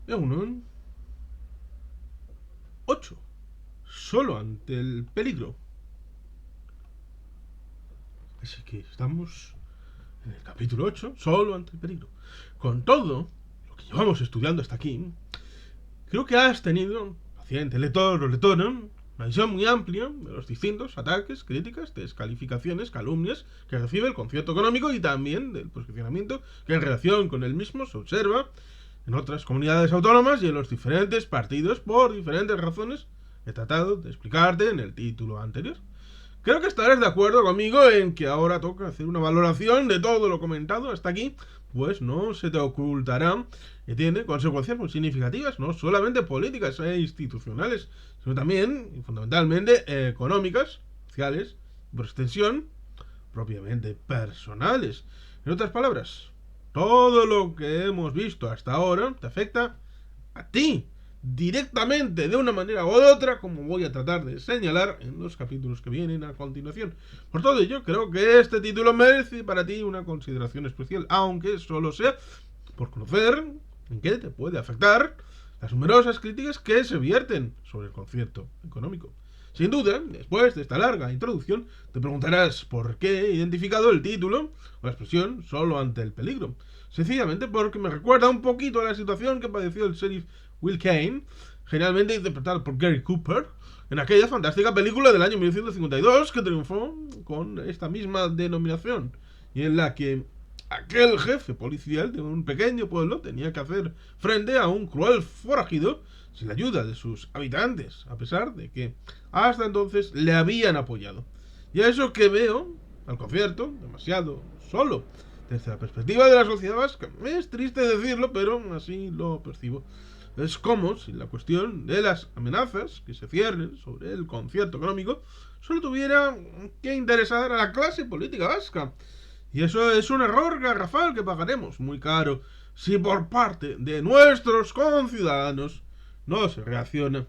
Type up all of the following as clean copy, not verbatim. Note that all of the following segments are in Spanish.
Egunon 8. Solo ante el peligro. Así que estamos en el capítulo 8, solo ante el peligro. Con todo lo que llevamos estudiando hasta aquí, creo que has tenido, paciente lector o lectora, una visión muy amplia de los distintos ataques, críticas, descalificaciones, calumnias que recibe el concierto económico y también del posicionamiento que en relación con el mismo se observa en otras comunidades autónomas y en los diferentes partidos por diferentes razones he tratado de explicarte en el título anterior. Creo que estarás de acuerdo conmigo en que ahora toca hacer una valoración de todo lo comentado hasta aquí, pues no se te ocultará que tiene consecuencias muy significativas, no solamente políticas e institucionales, sino también y fundamentalmente económicas, sociales, y por extensión, propiamente personales. En otras palabras, todo lo que hemos visto hasta ahora te afecta a ti directamente, de una manera u otra, como voy a tratar de señalar en los capítulos que vienen a continuación. Por todo ello, creo que este título merece para ti una consideración especial, aunque solo sea por conocer en qué te puede afectar las numerosas críticas que se vierten sobre el concierto económico. Sin duda, después de esta larga introducción, te preguntarás por qué he identificado el título o la expresión solo ante el peligro. Sencillamente porque me recuerda un poquito a la situación que padeció el sheriff Will Kane, generalmente interpretado por Gary Cooper, en aquella fantástica película del año 1952 que triunfó con esta misma denominación, y en la que aquel jefe policial de un pequeño pueblo tenía que hacer frente a un cruel forajido sin la ayuda de sus habitantes, a pesar de que hasta entonces le habían apoyado. Y a eso que veo al concierto, demasiado solo, desde la perspectiva de la sociedad vasca. Es triste decirlo, pero así lo percibo. Es como si la cuestión de las amenazas que se ciernen sobre el concierto económico solo tuviera que interesar a la clase política vasca. Y eso es un error garrafal que pagaremos muy caro si por parte de nuestros conciudadanos no se reacciona,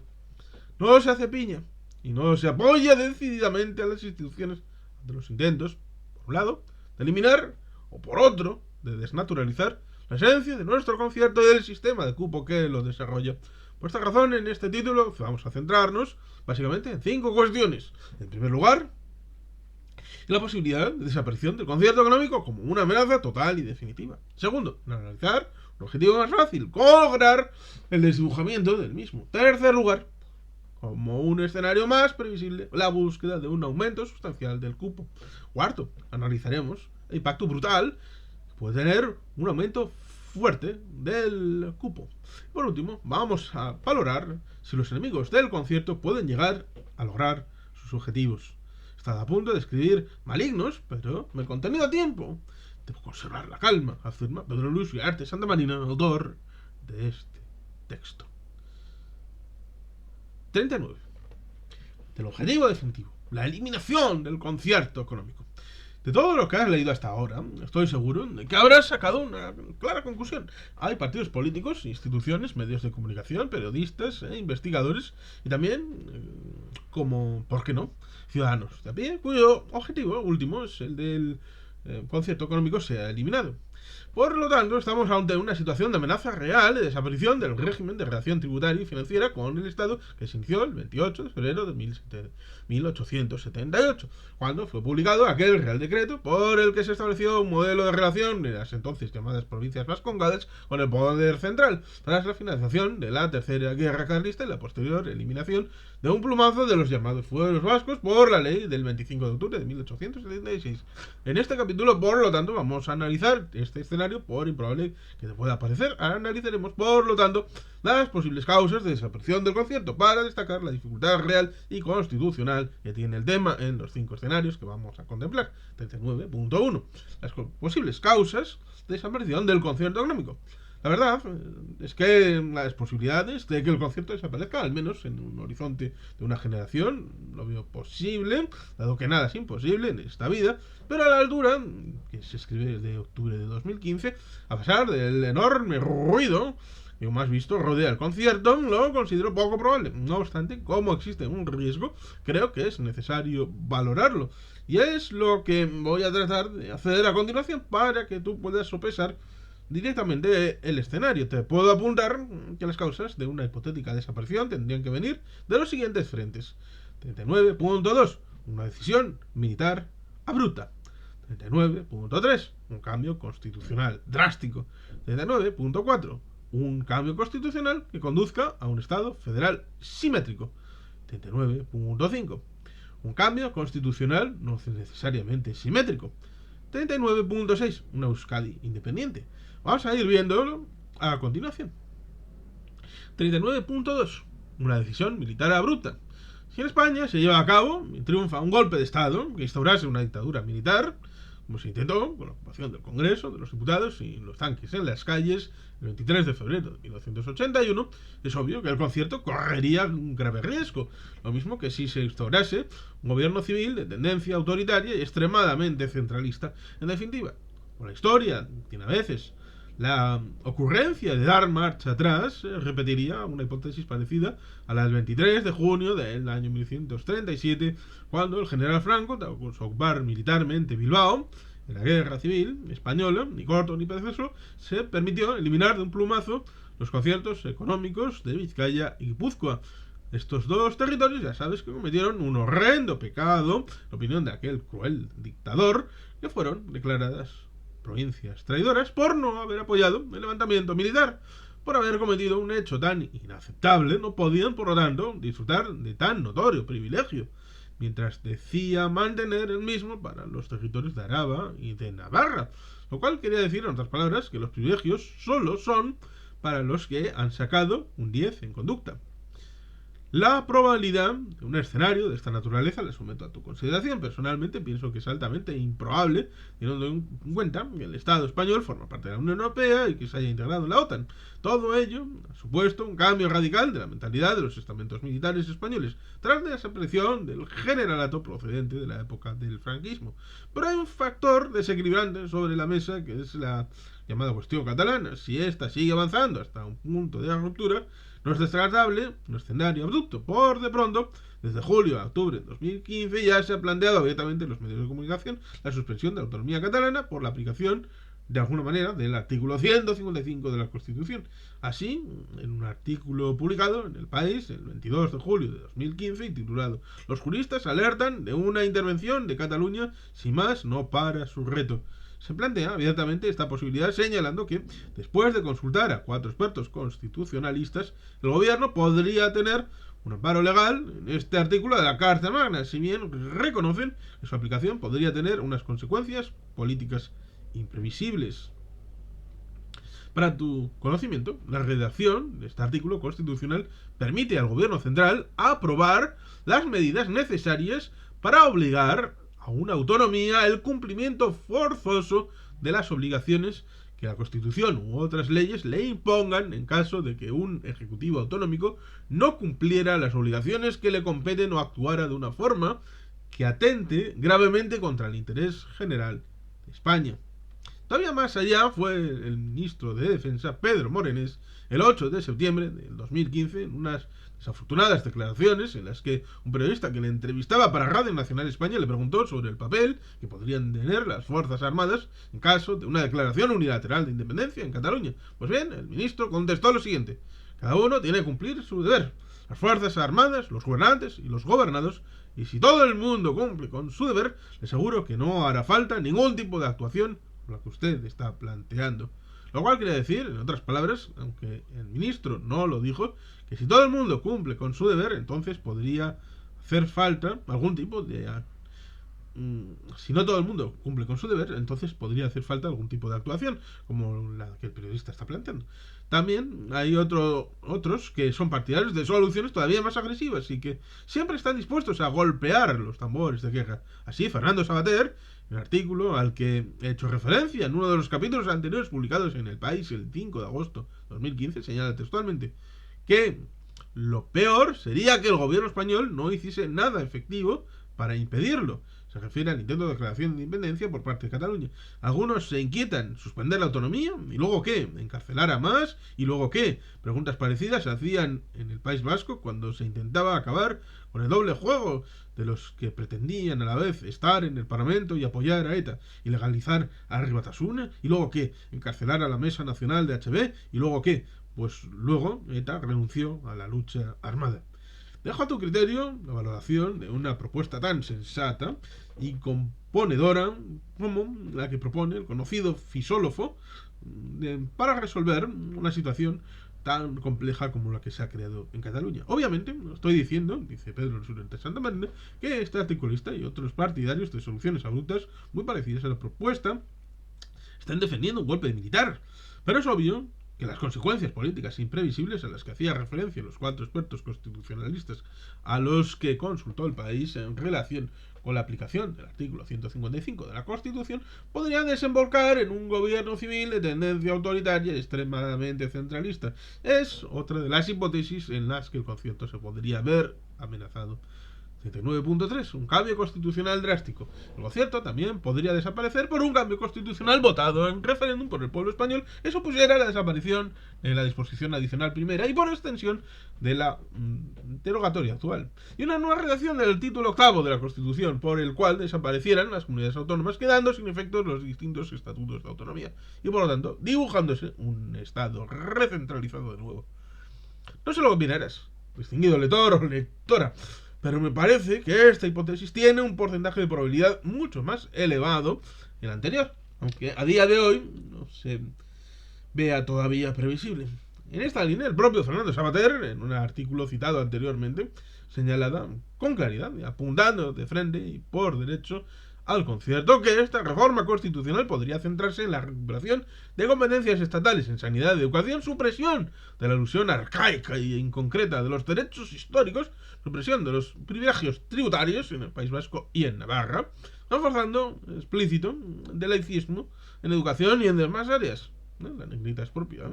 no se hace piña y no se apoya decididamente a las instituciones ante los intentos, por un lado, de eliminar o por otro, de desnaturalizar la esencia de nuestro concierto y del sistema de cupo que lo desarrolla. Por esta razón, en este título vamos a centrarnos básicamente en 5 cuestiones. En primer lugar, la posibilidad de desaparición del concierto económico como una amenaza total y definitiva. Segundo, en analizar un objetivo más fácil, lograr el desdibujamiento del mismo. Tercer lugar, como un escenario más previsible, la búsqueda de un aumento sustancial del cupo. Cuarto, analizaremos el impacto brutal que puede tener un aumento fuerte del cupo. Por último, vamos a valorar si los enemigos del concierto pueden llegar a lograr sus objetivos. Estaba a punto de escribir malignos, pero me he contenido a tiempo. Debo conservar la calma, afirma Pedro Luis Ugarte Santa Marina, autor de este texto. 39. Del objetivo definitivo, la eliminación del concierto económico. De todo lo que has leído hasta ahora, estoy seguro de que habrás sacado una clara conclusión. Hay partidos políticos, instituciones, medios de comunicación, periodistas, investigadores y también, como, ¿por qué no?, ciudadanos de a pie, cuyo objetivo último es el del concierto económico sea eliminado. Por lo tanto, estamos ante una situación de amenaza real de desaparición del régimen de relación tributaria y financiera con el Estado que se inició el 28 de febrero de 1878, cuando fue publicado aquel Real Decreto por el que se estableció un modelo de relación de las entonces llamadas provincias vascongadas con el poder central, tras la finalización de la Tercera Guerra Carlista y la posterior eliminación de un plumazo de los llamados fueros vascos por la ley del 25 de octubre de 1876. En este capítulo, por lo tanto, vamos a analizar este escenario, por improbable que te pueda parecer. Analizaremos, por lo tanto, las posibles causas de desaparición del concierto para destacar la dificultad real y constitucional que tiene el tema en los 5 escenarios que vamos a contemplar. 39.1. Las posibles causas de desaparición del concierto económico. La verdad es que las posibilidades de que el concierto desaparezca, al menos en un horizonte de una generación, lo veo posible, dado que nada es imposible en esta vida, pero a la altura, que se escribe desde octubre de 2015, a pesar del enorme ruido que, como has visto, rodea el concierto, lo considero poco probable. No obstante, como existe un riesgo, creo que es necesario valorarlo. Y es lo que voy a tratar de hacer a continuación para que tú puedas sopesar directamente el escenario. Te puedo apuntar que las causas de una hipotética desaparición tendrían que venir de los siguientes frentes. 39.2. Una decisión militar abrupta. 39.3. Un cambio constitucional drástico. 39.4. Un cambio constitucional que conduzca a un Estado federal simétrico. 39.5. Un cambio constitucional no necesariamente simétrico. 39.6. Una Euskadi independiente. Vamos a ir viéndolo a continuación. 39.2. Una decisión militar abrupta. Si en España se lleva a cabo y triunfa un golpe de Estado que instaurase una dictadura militar, como se intentó con la ocupación del Congreso, de los diputados y los tanques en las calles el 23 de febrero de 1981, es obvio que el concierto correría un grave riesgo. Lo mismo que si se instaurase un gobierno civil de tendencia autoritaria y extremadamente centralista. En definitiva, con la historia tiene a veces la ocurrencia de dar marcha atrás, repetiría una hipótesis parecida a la del 23 de junio del año 1937, cuando el general Franco, tras ocupar militarmente Bilbao en la guerra civil española, ni corto ni perezoso, se permitió eliminar de un plumazo los conciertos económicos de Vizcaya y Guipúzcoa. Estos dos territorios, ya sabes, que cometieron un horrendo pecado, en opinión de aquel cruel dictador, que fueron declaradas provincias traidoras por no haber apoyado el levantamiento militar. Por haber cometido un hecho tan inaceptable, no podían, por lo tanto, disfrutar de tan notorio privilegio, mientras decía mantener el mismo para los territorios de Araba y de Navarra, lo cual quería decir, en otras palabras, que los privilegios solo son para los que han sacado un 10 en conducta. La probabilidad de un escenario de esta naturaleza la someto a tu consideración. Personalmente pienso que es altamente improbable, teniendo en cuenta que el Estado español forma parte de la Unión Europea y que se haya integrado en la OTAN. Todo ello ha supuesto un cambio radical de la mentalidad de los estamentos militares españoles, tras la desaparición del generalato procedente de la época del franquismo. Pero hay un factor desequilibrante sobre la mesa, que es la llamada cuestión catalana. Si esta sigue avanzando hasta un punto de ruptura, no es descartable un escenario abrupto. Por de pronto, desde julio a octubre de 2015 ya se ha planteado abiertamente en los medios de comunicación la suspensión de la autonomía catalana por la aplicación, de alguna manera, del artículo 155 de la Constitución. Así, en un artículo publicado en El País el 22 de julio de 2015 y titulado "Los juristas alertan de una intervención de Cataluña si más no para su reto", se plantea abiertamente esta posibilidad, señalando que, después de consultar a 4 expertos constitucionalistas, el gobierno podría tener un amparo legal en este artículo de la Carta Magna, si bien reconocen que su aplicación podría tener unas consecuencias políticas imprevisibles. Para tu conocimiento, la redacción de este artículo constitucional permite al gobierno central aprobar las medidas necesarias para obligar a una autonomía el cumplimiento forzoso de las obligaciones que la Constitución u otras leyes le impongan en caso de que un ejecutivo autonómico no cumpliera las obligaciones que le competen o actuara de una forma que atente gravemente contra el interés general de España. Todavía más allá fue el ministro de Defensa, Pedro Morenés, el 8 de septiembre del 2015, en unas desafortunadas declaraciones en las que un periodista que le entrevistaba para Radio Nacional España le preguntó sobre el papel que podrían tener las Fuerzas Armadas en caso de una declaración unilateral de independencia en Cataluña. Pues bien, el ministro contestó lo siguiente: cada uno tiene que cumplir su deber. Las Fuerzas Armadas, los gobernantes y los gobernados, y si todo el mundo cumple con su deber, le aseguro que no hará falta ningún tipo de actuación como la que usted está planteando. Lo cual quiere decir, en otras palabras, aunque el ministro no lo dijo, que si todo el mundo cumple con su deber, entonces podría hacer falta algún tipo de... Si no todo el mundo cumple con su deber, entonces podría hacer falta algún tipo de actuación, como la que el periodista está planteando. También hay otros que son partidarios de soluciones todavía más agresivas y que siempre están dispuestos a golpear los tambores de queja. Así, Fernando Savater, en el artículo al que he hecho referencia en uno de los capítulos anteriores publicados en El País el 5 de agosto de 2015, señala textualmente que lo peor sería que el gobierno español no hiciese nada efectivo para impedirlo. se refiere al intento de declaración de independencia por parte de Cataluña. Algunos se inquietan, ¿suspender la autonomía? ¿Y luego qué? ¿Encarcelar a más? ¿Y luego qué? Preguntas parecidas se hacían en el País Vasco cuando se intentaba acabar con el doble juego de los que pretendían a la vez estar en el Parlamento y apoyar a ETA, y legalizar a Herri Batasuna. ¿Y luego qué? ¿Encarcelar a la Mesa Nacional de HB? ¿Y luego qué? Pues luego ETA renunció a la lucha armada. Dejo a tu criterio la valoración de una propuesta tan sensata y componedora como la que propone el conocido fisólogo para resolver una situación tan compleja como la que se ha creado en Cataluña. Obviamente, no estoy diciendo, dice Pedro Surente Santa Marina, que este articulista y otros partidarios de soluciones abruptas muy parecidas a la propuesta están defendiendo un golpe militar. Pero es obvio que las consecuencias políticas imprevisibles a las que hacía referencia los 4 expertos constitucionalistas a los que consultó el país en relación con la aplicación del artículo 155 de la Constitución podrían desembocar en un gobierno civil de tendencia autoritaria y extremadamente centralista. Es otra de las hipótesis en las que el concierto se podría ver amenazado. 39.3. Un cambio constitucional drástico. El concierto también podría desaparecer por un cambio constitucional votado en referéndum por el pueblo español que supusiera la desaparición de la disposición adicional primera y por extensión de la derogatoria actual. Y una nueva redacción del título octavo de la Constitución por el cual desaparecieran las comunidades autónomas, quedando sin efectos los distintos estatutos de autonomía. Y por lo tanto, dibujándose un Estado recentralizado de nuevo. No se lo combinarás, distinguido lector o lectora, pero me parece que esta hipótesis tiene un porcentaje de probabilidad mucho más elevado que el anterior, aunque a día de hoy no se vea todavía previsible. En esta línea, el propio Fernando Savater, en un artículo citado anteriormente, señalaba con claridad, apuntando de frente y por derecho al concierto, que esta reforma constitucional podría centrarse en la recuperación de competencias estatales en sanidad y educación, supresión de la alusión arcaica y inconcreta de los derechos históricos, supresión de los privilegios tributarios en el País Vasco y en Navarra, reforzando explícito del laicismo en educación y en demás áreas. La negrita es propia.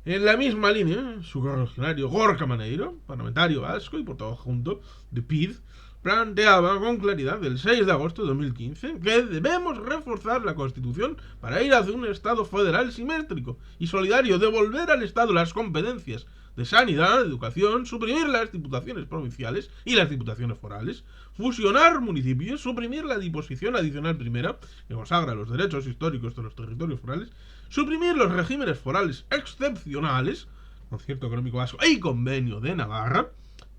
En la misma línea, su correligionario Gorka Maneiro, parlamentario vasco y por todo junto de PID, planteaba con claridad el 6 de agosto de 2015 que debemos reforzar la Constitución para ir hacia un Estado federal simétrico y solidario, devolver al Estado las competencias de sanidad, educación, suprimir las diputaciones provinciales y las diputaciones forales, fusionar municipios, suprimir la disposición adicional primera, que consagra los derechos históricos de los territorios forales, suprimir los regímenes forales excepcionales, concierto económico vasco y convenio de Navarra,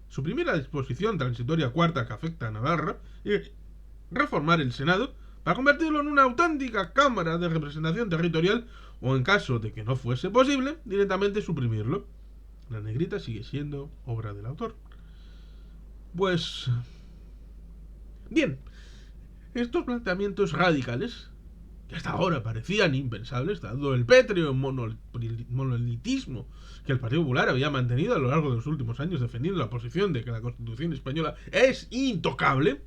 suprimir la disposición transitoria cuarta que afecta a Navarra y reformar el Senado para convertirlo en una auténtica Cámara de Representación Territorial o, en caso de que no fuese posible, directamente suprimirlo. La negrita sigue siendo obra del autor. Pues bien, estos planteamientos radicales, que hasta ahora parecían impensables, dado el pétreo monolitismo que el Partido Popular había mantenido a lo largo de los últimos años defendiendo la posición de que la Constitución española es intocable,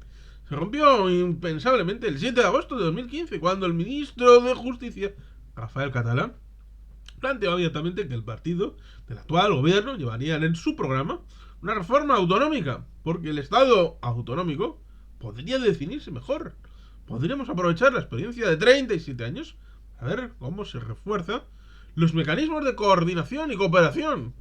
se rompió impensablemente el 7 de agosto de 2015, cuando el ministro de Justicia, Rafael Català, planteó abiertamente que el partido del actual gobierno llevaría en su programa una reforma autonómica, porque el Estado autonómico podría definirse mejor. Podríamos aprovechar la experiencia de 37 años a ver cómo se refuerzan los mecanismos de coordinación y cooperación.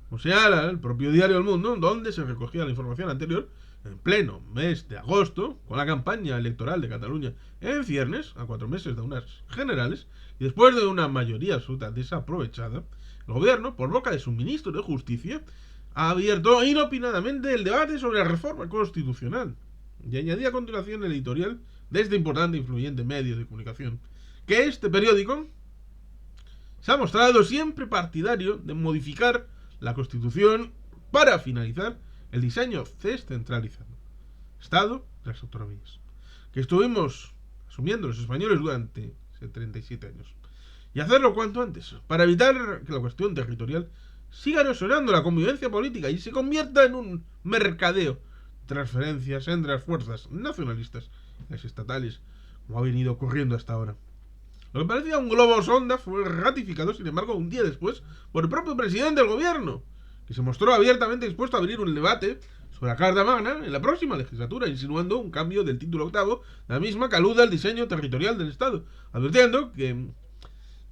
Como señala el propio diario El Mundo, donde se recogía la información anterior, en pleno mes de agosto, con la campaña electoral de Cataluña en ciernes, a 4 meses de unas generales, y después de una mayoría absoluta desaprovechada, el gobierno, por boca de su ministro de Justicia, ha abierto inopinadamente el debate sobre la reforma constitucional. Y añadía a continuación el editorial de este importante e influyente medio de comunicación, que este periódico se ha mostrado siempre partidario de modificar la Constitución para finalizar el diseño descentralizado, Estado de las autonomías, que estuvimos asumiendo los españoles durante 37 años, y hacerlo cuanto antes, para evitar que la cuestión territorial siga erosionando la convivencia política y se convierta en un mercadeo de transferencias entre las fuerzas nacionalistas y las estatales, como ha venido ocurriendo hasta ahora. Lo que parecía un globo sonda fue ratificado, sin embargo, un día después por el propio presidente del gobierno, que se mostró abiertamente dispuesto a abrir un debate sobre la Carta Magna en la próxima legislatura, insinuando un cambio del título octavo, la misma que alude al diseño territorial del Estado, advirtiendo que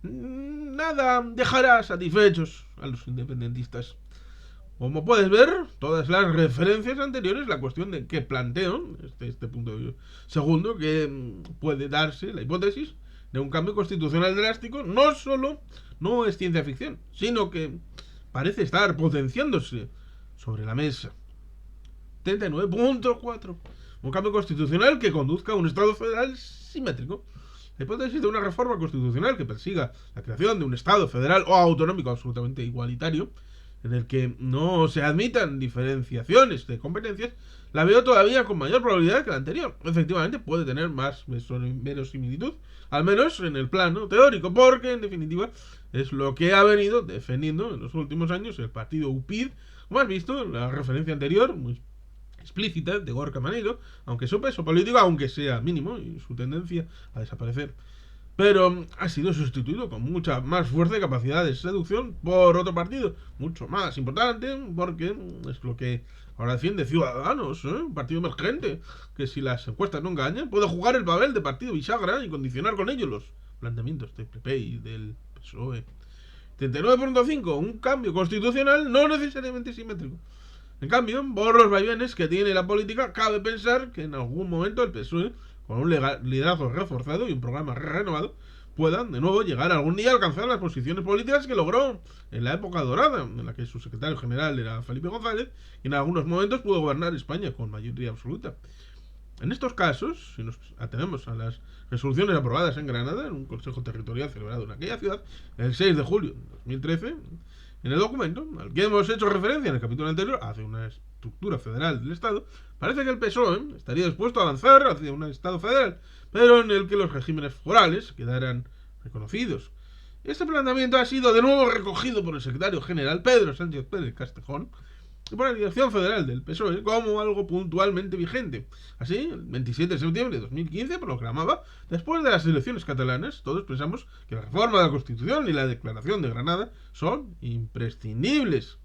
nada dejará satisfechos a los independentistas. Como puedes ver, todas las referencias anteriores, la cuestión de qué planteo, este punto segundo, que puede darse la hipótesis de un cambio constitucional drástico, no solo no es ciencia ficción, sino que parece estar potenciándose sobre la mesa. 39.4. Un cambio constitucional que conduzca a un Estado federal simétrico. La hipótesis de una reforma constitucional que persiga la creación de un Estado federal o autonómico absolutamente igualitario, en el que no se admitan diferenciaciones de competencias, la veo todavía con mayor probabilidad que la anterior. Efectivamente, puede tener más verosimilitud, al menos en el plano teórico, porque en definitiva es lo que ha venido defendiendo en los últimos años el partido UPyD, como has visto en la referencia anterior, muy explícita, de Gorka Maneiro, aunque su peso político, aunque sea mínimo, y su tendencia a desaparecer, pero ha sido sustituido con mucha más fuerza y capacidad de seducción por otro partido, mucho más importante, porque es lo que ahora defiende Ciudadanos, un partido emergente, que si las encuestas no engañan, puede jugar el papel de partido bisagra y condicionar con ello los planteamientos del PP y del PSOE. 39.5, un cambio constitucional no necesariamente simétrico. En cambio, por los vaivenes que tiene la política, cabe pensar que en algún momento el PSOE, con un liderazgo reforzado y un programa renovado, puedan de nuevo llegar algún día a alcanzar las posiciones políticas que logró en la época dorada, en la que su secretario general era Felipe González, y en algunos momentos pudo gobernar España con mayoría absoluta. En estos casos, si nos atenemos a las resoluciones aprobadas en Granada, en un consejo territorial celebrado en aquella ciudad, el 6 de julio de 2013, en el documento, al que hemos hecho referencia en el capítulo anterior, hacia una estructura federal del Estado, parece que el PSOE estaría dispuesto a avanzar hacia un Estado federal, pero en el que los regímenes forales quedaran reconocidos. Este planteamiento ha sido de nuevo recogido por el secretario general Pedro Sánchez Pérez Castejón y por la dirección federal del PSOE como algo puntualmente vigente. Así, el 27 de septiembre de 2015 proclamaba, después de las elecciones catalanas, todos pensamos que la reforma de la Constitución y la Declaración de Granada son imprescindibles.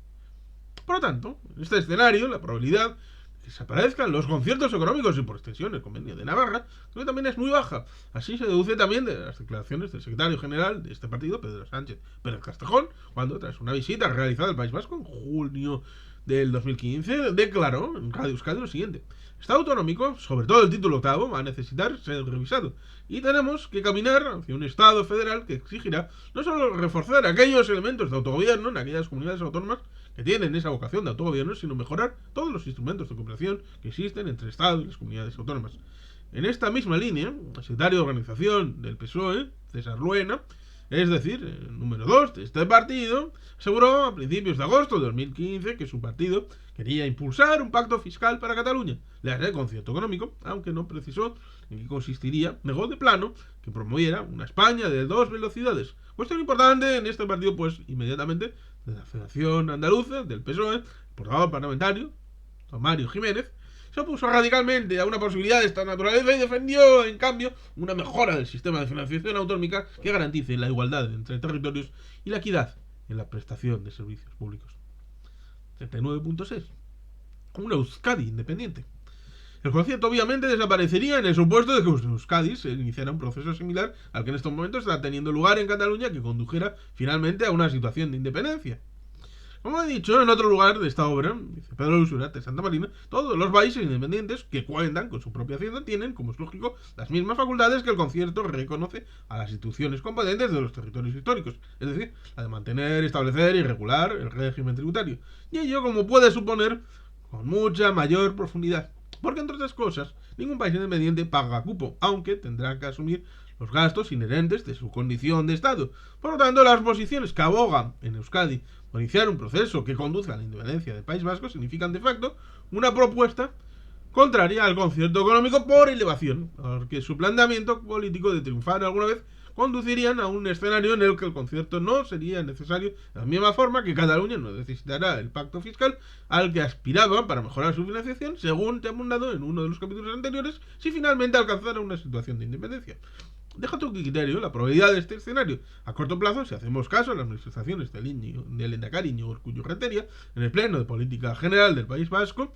Por lo tanto, en este escenario, la probabilidad de que desaparezcan los conciertos económicos y por extensión el convenio de Navarra, que también es muy baja. Así se deduce también de las declaraciones del secretario general de este partido, Pedro Sánchez Pérez Castejón, cuando tras una visita realizada al País Vasco en junio del 2015, declaró en Radio Euskadi lo siguiente: Estado autonómico, sobre todo el título octavo, va a necesitar ser revisado y tenemos que caminar hacia un Estado federal que exigirá no solo reforzar aquellos elementos de autogobierno en aquellas comunidades autónomas que tienen esa vocación de autogobierno, sino mejorar todos los instrumentos de cooperación que existen entre el Estado y las comunidades autónomas. En esta misma línea, el secretario de Organización del PSOE, César Luena, es decir, el número 2 de este partido, aseguró a principios de agosto de 2015 que su partido quería impulsar un pacto fiscal para Cataluña, le haré concierto económico, aunque no precisó en qué consistiría, negó de plano que promoviera una España de 2 velocidades. Cuestión importante en este partido, pues inmediatamente de la Federación Andaluza, del PSOE, el portavoz parlamentario, don Mario Jiménez, se opuso radicalmente a una posibilidad de esta naturaleza y defendió, en cambio, una mejora del sistema de financiación autonómica que garantice la igualdad entre territorios y la equidad en la prestación de servicios públicos. 39.6. Una Euskadi independiente. El concierto obviamente desaparecería en el supuesto de que en Euskadi se iniciara un proceso similar al que en estos momentos está teniendo lugar en Cataluña, que condujera finalmente a una situación de independencia. Como he dicho en otro lugar de esta obra, dice Pedro Lusurat de Santa Marina, todos los países independientes que cuentan con su propia hacienda tienen, como es lógico, las mismas facultades que el concierto reconoce a las instituciones competentes de los territorios históricos, es decir, la de mantener, establecer y regular el régimen tributario. Y ello, como puede suponer, con mucha mayor profundidad. Porque, entre otras cosas, ningún país independiente paga cupo, aunque tendrá que asumir los gastos inherentes de su condición de Estado. Por lo tanto, las posiciones que abogan en Euskadi por iniciar un proceso que conduzca a la independencia del País Vasco significan de facto una propuesta contraria al concierto económico por elevación, porque su planteamiento político de triunfar alguna vez conducirían a un escenario en el que el concierto no sería necesario, de la misma forma que Cataluña no necesitará el pacto fiscal al que aspiraba para mejorar su financiación, según te he abundado en uno de los capítulos anteriores, si finalmente alcanzara una situación de independencia. Deja tu criterio la probabilidad de este escenario. A corto plazo, si hacemos caso a las manifestaciones del Lehendakari Iñigo Urkullu Renteria en el Pleno de Política General del País Vasco,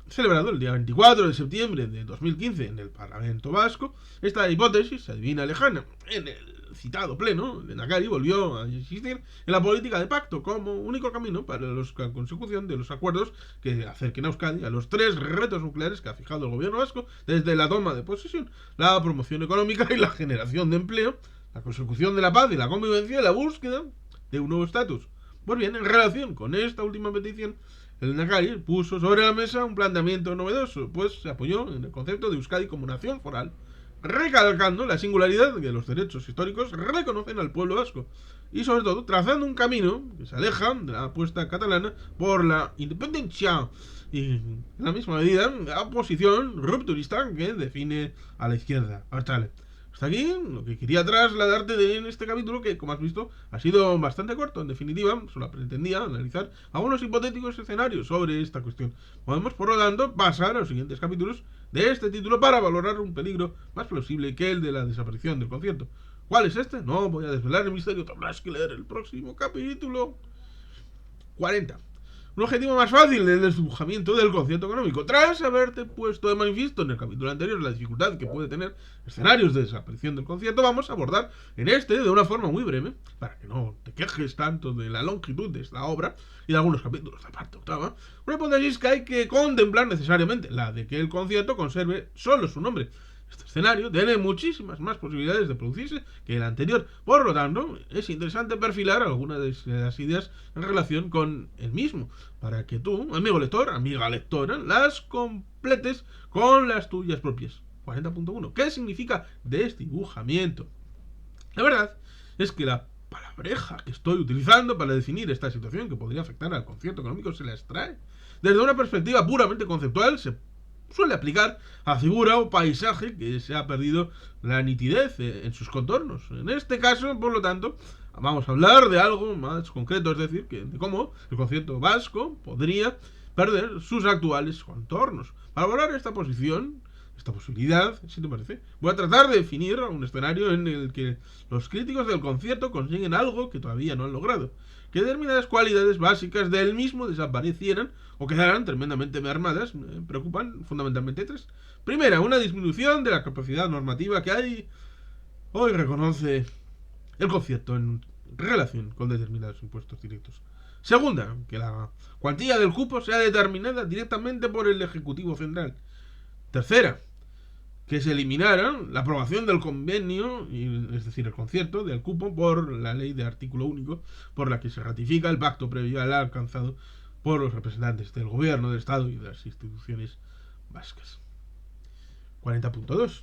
celebrado el día 24 de septiembre de 2015 en el Parlamento Vasco. Esta hipótesis se adivina lejana. En el citado pleno, Lehendakari volvió a insistir en la política de pacto como único camino para la consecución de los acuerdos que acerquen a Euskadi a los 3 retos nucleares que ha fijado el gobierno vasco desde la toma de posesión: la promoción económica y la generación de empleo, la consecución de la paz y la convivencia y la búsqueda de un nuevo estatus. Pues bien, en relación con esta última petición, el Lehendakari puso sobre la mesa un planteamiento novedoso, pues se apoyó en el concepto de Euskadi como nación foral, recalcando la singularidad que los derechos históricos reconocen al pueblo vasco y, sobre todo, trazando un camino que se aleja de la apuesta catalana por la independencia y, en la misma medida, la posición rupturista que define a la izquierda. Hasta aquí lo que quería trasladarte en este capítulo, que, como has visto, ha sido bastante corto. En definitiva, solo pretendía analizar algunos hipotéticos escenarios sobre esta cuestión. Podemos, por lo tanto, pasar a los siguientes capítulos de este título para valorar un peligro más plausible que el de la desaparición del concierto. ¿Cuál es este? No voy a desvelar el misterio, tendrás que leer el próximo capítulo. 40. Un objetivo más fácil del desdibujamiento del concierto económico. Tras haberte puesto de manifiesto en el capítulo anterior la dificultad que puede tener escenarios de desaparición del concierto, vamos a abordar en este de una forma muy breve, para que no te quejes tanto de la longitud de esta obra y de algunos capítulos de la parte octava, una hipótesis que hay que contemplar necesariamente, la de que el concierto conserve solo su nombre. Este escenario tiene muchísimas más posibilidades de producirse que el anterior. Por lo tanto, es interesante perfilar algunas de las ideas en relación con el mismo, para que tú, amigo lector, amiga lectora, las completes con las tuyas propias. 40.1. ¿Qué significa desdibujamiento? La verdad es que la palabreja que estoy utilizando para definir esta situación que podría afectar al concierto económico se la extrae desde una perspectiva puramente conceptual. Se suele aplicar a figura o paisaje que se ha perdido la nitidez en sus contornos. En este caso, por lo tanto, vamos a hablar de algo más concreto, es decir, de cómo el concierto vasco podría perder sus actuales contornos. Para valorar esta posibilidad, si te parece, voy a tratar de definir un escenario en el que los críticos del concierto consiguen algo que todavía no han logrado: que determinadas cualidades básicas del mismo desaparecieran o quedaran tremendamente mermadas. Me preocupan fundamentalmente 3. Primera, una disminución de la capacidad normativa que hoy reconoce el concierto en relación con determinados impuestos directos. Segunda, que la cuantía del cupo sea determinada directamente por el Ejecutivo Central. Tercera, que se eliminara la aprobación del convenio, es decir, el concierto del cupo, por la ley de artículo único, por la que se ratifica el pacto previo al alcanzado por los representantes del gobierno, del Estado y de las instituciones vascas. 40.2.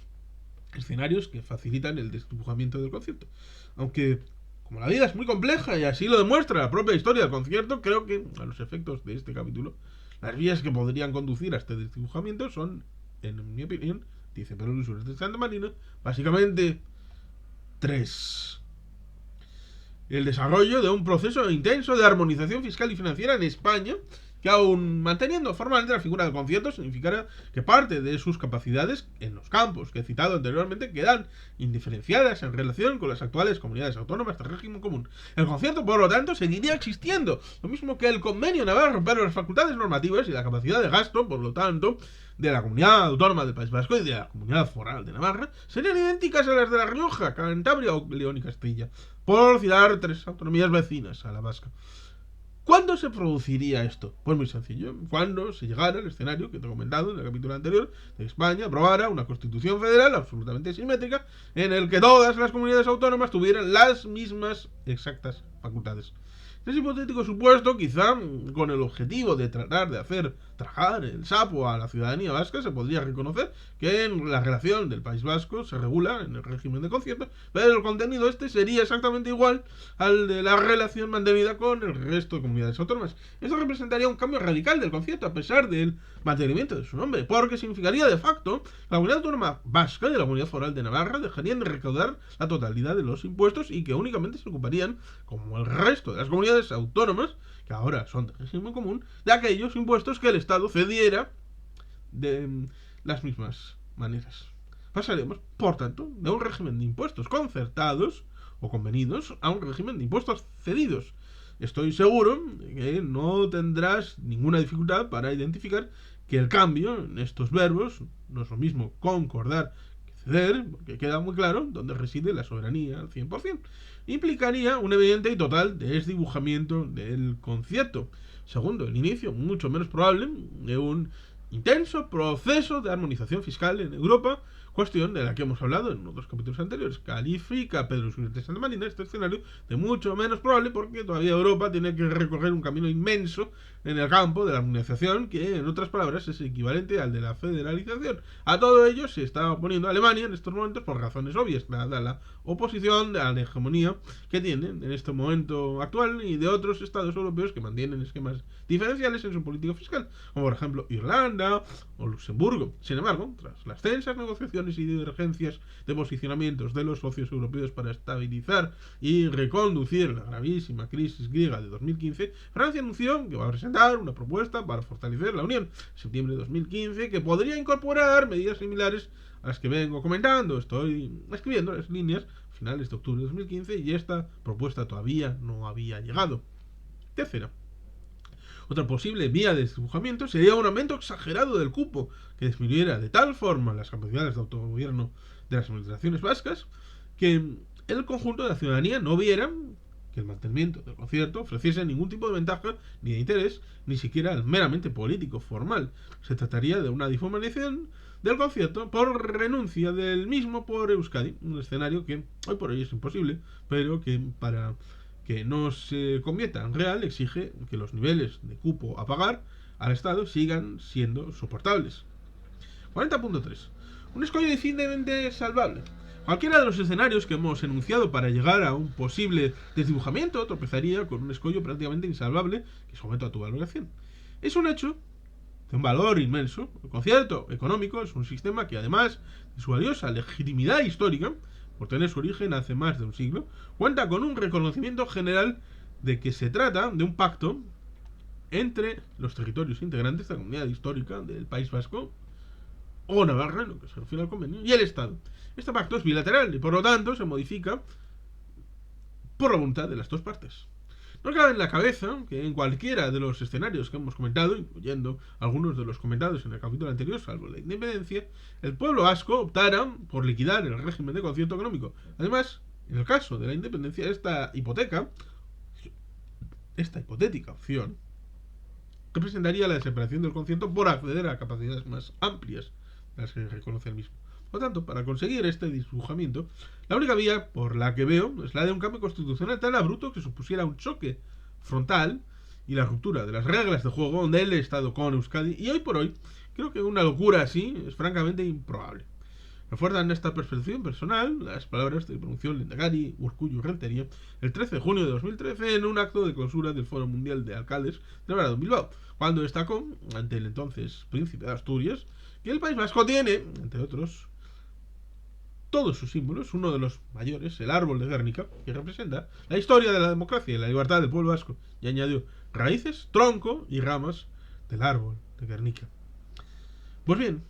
Escenarios que facilitan el desdibujamiento del concierto. Aunque, como la vida es muy compleja y así lo demuestra la propia historia del concierto, creo que, a los efectos de este capítulo, las vías que podrían conducir a este desdibujamiento son, en mi opinión, dice Pedro Luis Suárez de Santa Marina, básicamente 3. El desarrollo de un proceso intenso de armonización fiscal y financiera en España, que, aun manteniendo formalmente la figura del concierto, significará que parte de sus capacidades en los campos que he citado anteriormente quedan indiferenciadas en relación con las actuales comunidades autónomas de régimen común. El concierto, por lo tanto, seguiría existiendo, lo mismo que el convenio navarro, pero las facultades normativas y la capacidad de gasto, por lo tanto, de la comunidad autónoma del País Vasco y de la comunidad foral de Navarra serían idénticas a las de La Rioja, Cantabria o León y Castilla, por citar 3 autonomías vecinas a la vasca. ¿Cuándo se produciría esto? Pues muy sencillo: cuando se llegara al escenario que te he comentado en el capítulo anterior, de España aprobara una constitución federal absolutamente simétrica en el que todas las comunidades autónomas tuvieran las mismas exactas facultades. En ese hipotético supuesto, quizá con el objetivo de tratar de hacer tragar el sapo a la ciudadanía vasca, se podría reconocer que en la relación del País Vasco se regula en el régimen de concierto, pero el contenido sería exactamente igual al de la relación mantenida con el resto de comunidades autónomas. Esto representaría un cambio radical del concierto, a pesar del mantenimiento de su nombre, porque significaría de facto que la comunidad autónoma vasca y la comunidad foral de Navarra dejarían de recaudar la totalidad de los impuestos y que únicamente se ocuparían, como el resto de las comunidades autónomas, que ahora son de régimen común, de aquellos impuestos que el Estado cediera de las mismas maneras. Pasaremos, por tanto, de un régimen de impuestos concertados o convenidos a un régimen de impuestos cedidos. estoy seguro de que no tendrás ninguna dificultad para identificar que el cambio en estos verbos no es lo mismo concordar que ceder, porque queda muy claro dónde reside la soberanía al 100%. Implicaría un evidente y total desdibujamiento del concierto. Segundo, el inicio mucho menos probable de un intenso proceso de armonización fiscal en Europa, cuestión de la que hemos hablado en otros capítulos anteriores. Califica Pedro Suárez de Santa Marina este escenario de mucho menos probable porque todavía Europa tiene que recorrer un camino inmenso en el campo de la armonización, que en otras palabras es equivalente al de la federalización. A todo ello se está oponiendo Alemania en estos momentos por razones obvias, dada la oposición a la hegemonía que tienen en este momento actual y de otros estados europeos que mantienen esquemas diferenciales en su política fiscal, como por ejemplo Irlanda o Luxemburgo. Sin embargo, tras las tensas negociaciones y divergencias de posicionamientos de los socios europeos para estabilizar y reconducir la gravísima crisis griega de 2015, Francia anunció que va a presentar una propuesta para fortalecer la Unión en septiembre de 2015 que podría incorporar medidas similares a las que vengo comentando. Estoy escribiendo las líneas a finales de octubre de 2015 y esta propuesta todavía no había llegado. Tercera. Otra posible vía de desdibujamiento sería un aumento exagerado del cupo que disminuyera de tal forma las capacidades de autogobierno de las administraciones vascas que el conjunto de la ciudadanía no viera que el mantenimiento del concierto ofreciese ningún tipo de ventaja ni de interés, ni siquiera el meramente político formal. Se trataría de una difumanización del concierto por renuncia del mismo por Euskadi, un escenario que hoy por hoy es imposible, pero que para que no se convierta en real exige que los niveles de cupo a pagar al Estado sigan siendo soportables. 40.3. Un escollo difícilmente salvable. Cualquiera de los escenarios que hemos enunciado para llegar a un posible desdibujamiento tropezaría con un escollo prácticamente insalvable que someto a tu valoración. Es un hecho de un valor inmenso. El concierto económico es un sistema que, además de su valiosa legitimidad histórica, por tener su origen hace más de un siglo, cuenta con un reconocimiento general de que se trata de un pacto entre los territorios integrantes de la comunidad histórica del País Vasco o Navarra, en lo que se refiere al convenio, y el Estado. Este pacto es bilateral y por lo tanto se modifica por la voluntad de las dos partes. No cabe en la cabeza que en cualquiera de los escenarios que hemos comentado, incluyendo algunos de los comentados en el capítulo anterior, salvo la independencia, el pueblo vasco optara por liquidar el régimen de concierto económico. Además, en el caso de la independencia, esta hipotética opción representaría la separación del concierto por acceder a capacidades más amplias de las que reconoce el mismo. Por lo tanto, para conseguir este desdibujamiento, la única vía por la que veo es la de un cambio constitucional tan abrupto que supusiera un choque frontal y la ruptura de las reglas de juego del Estado con Euskadi, y hoy por hoy creo que una locura así es francamente improbable. Refuerzan esta percepción personal las palabras que pronunció el lehendakari Urkullu Rentería el 13 de junio de 2013 en un acto de clausura del Foro Mundial de Alcaldes celebrado en Bilbao, cuando destacó ante el entonces príncipe de Asturias que el País Vasco tiene, entre otros, todos sus símbolos, uno de los mayores, el árbol de Guernica, que representa la historia de la democracia y la libertad del pueblo vasco, y añadió raíces, tronco y ramas del árbol de Guernica. Pues bien,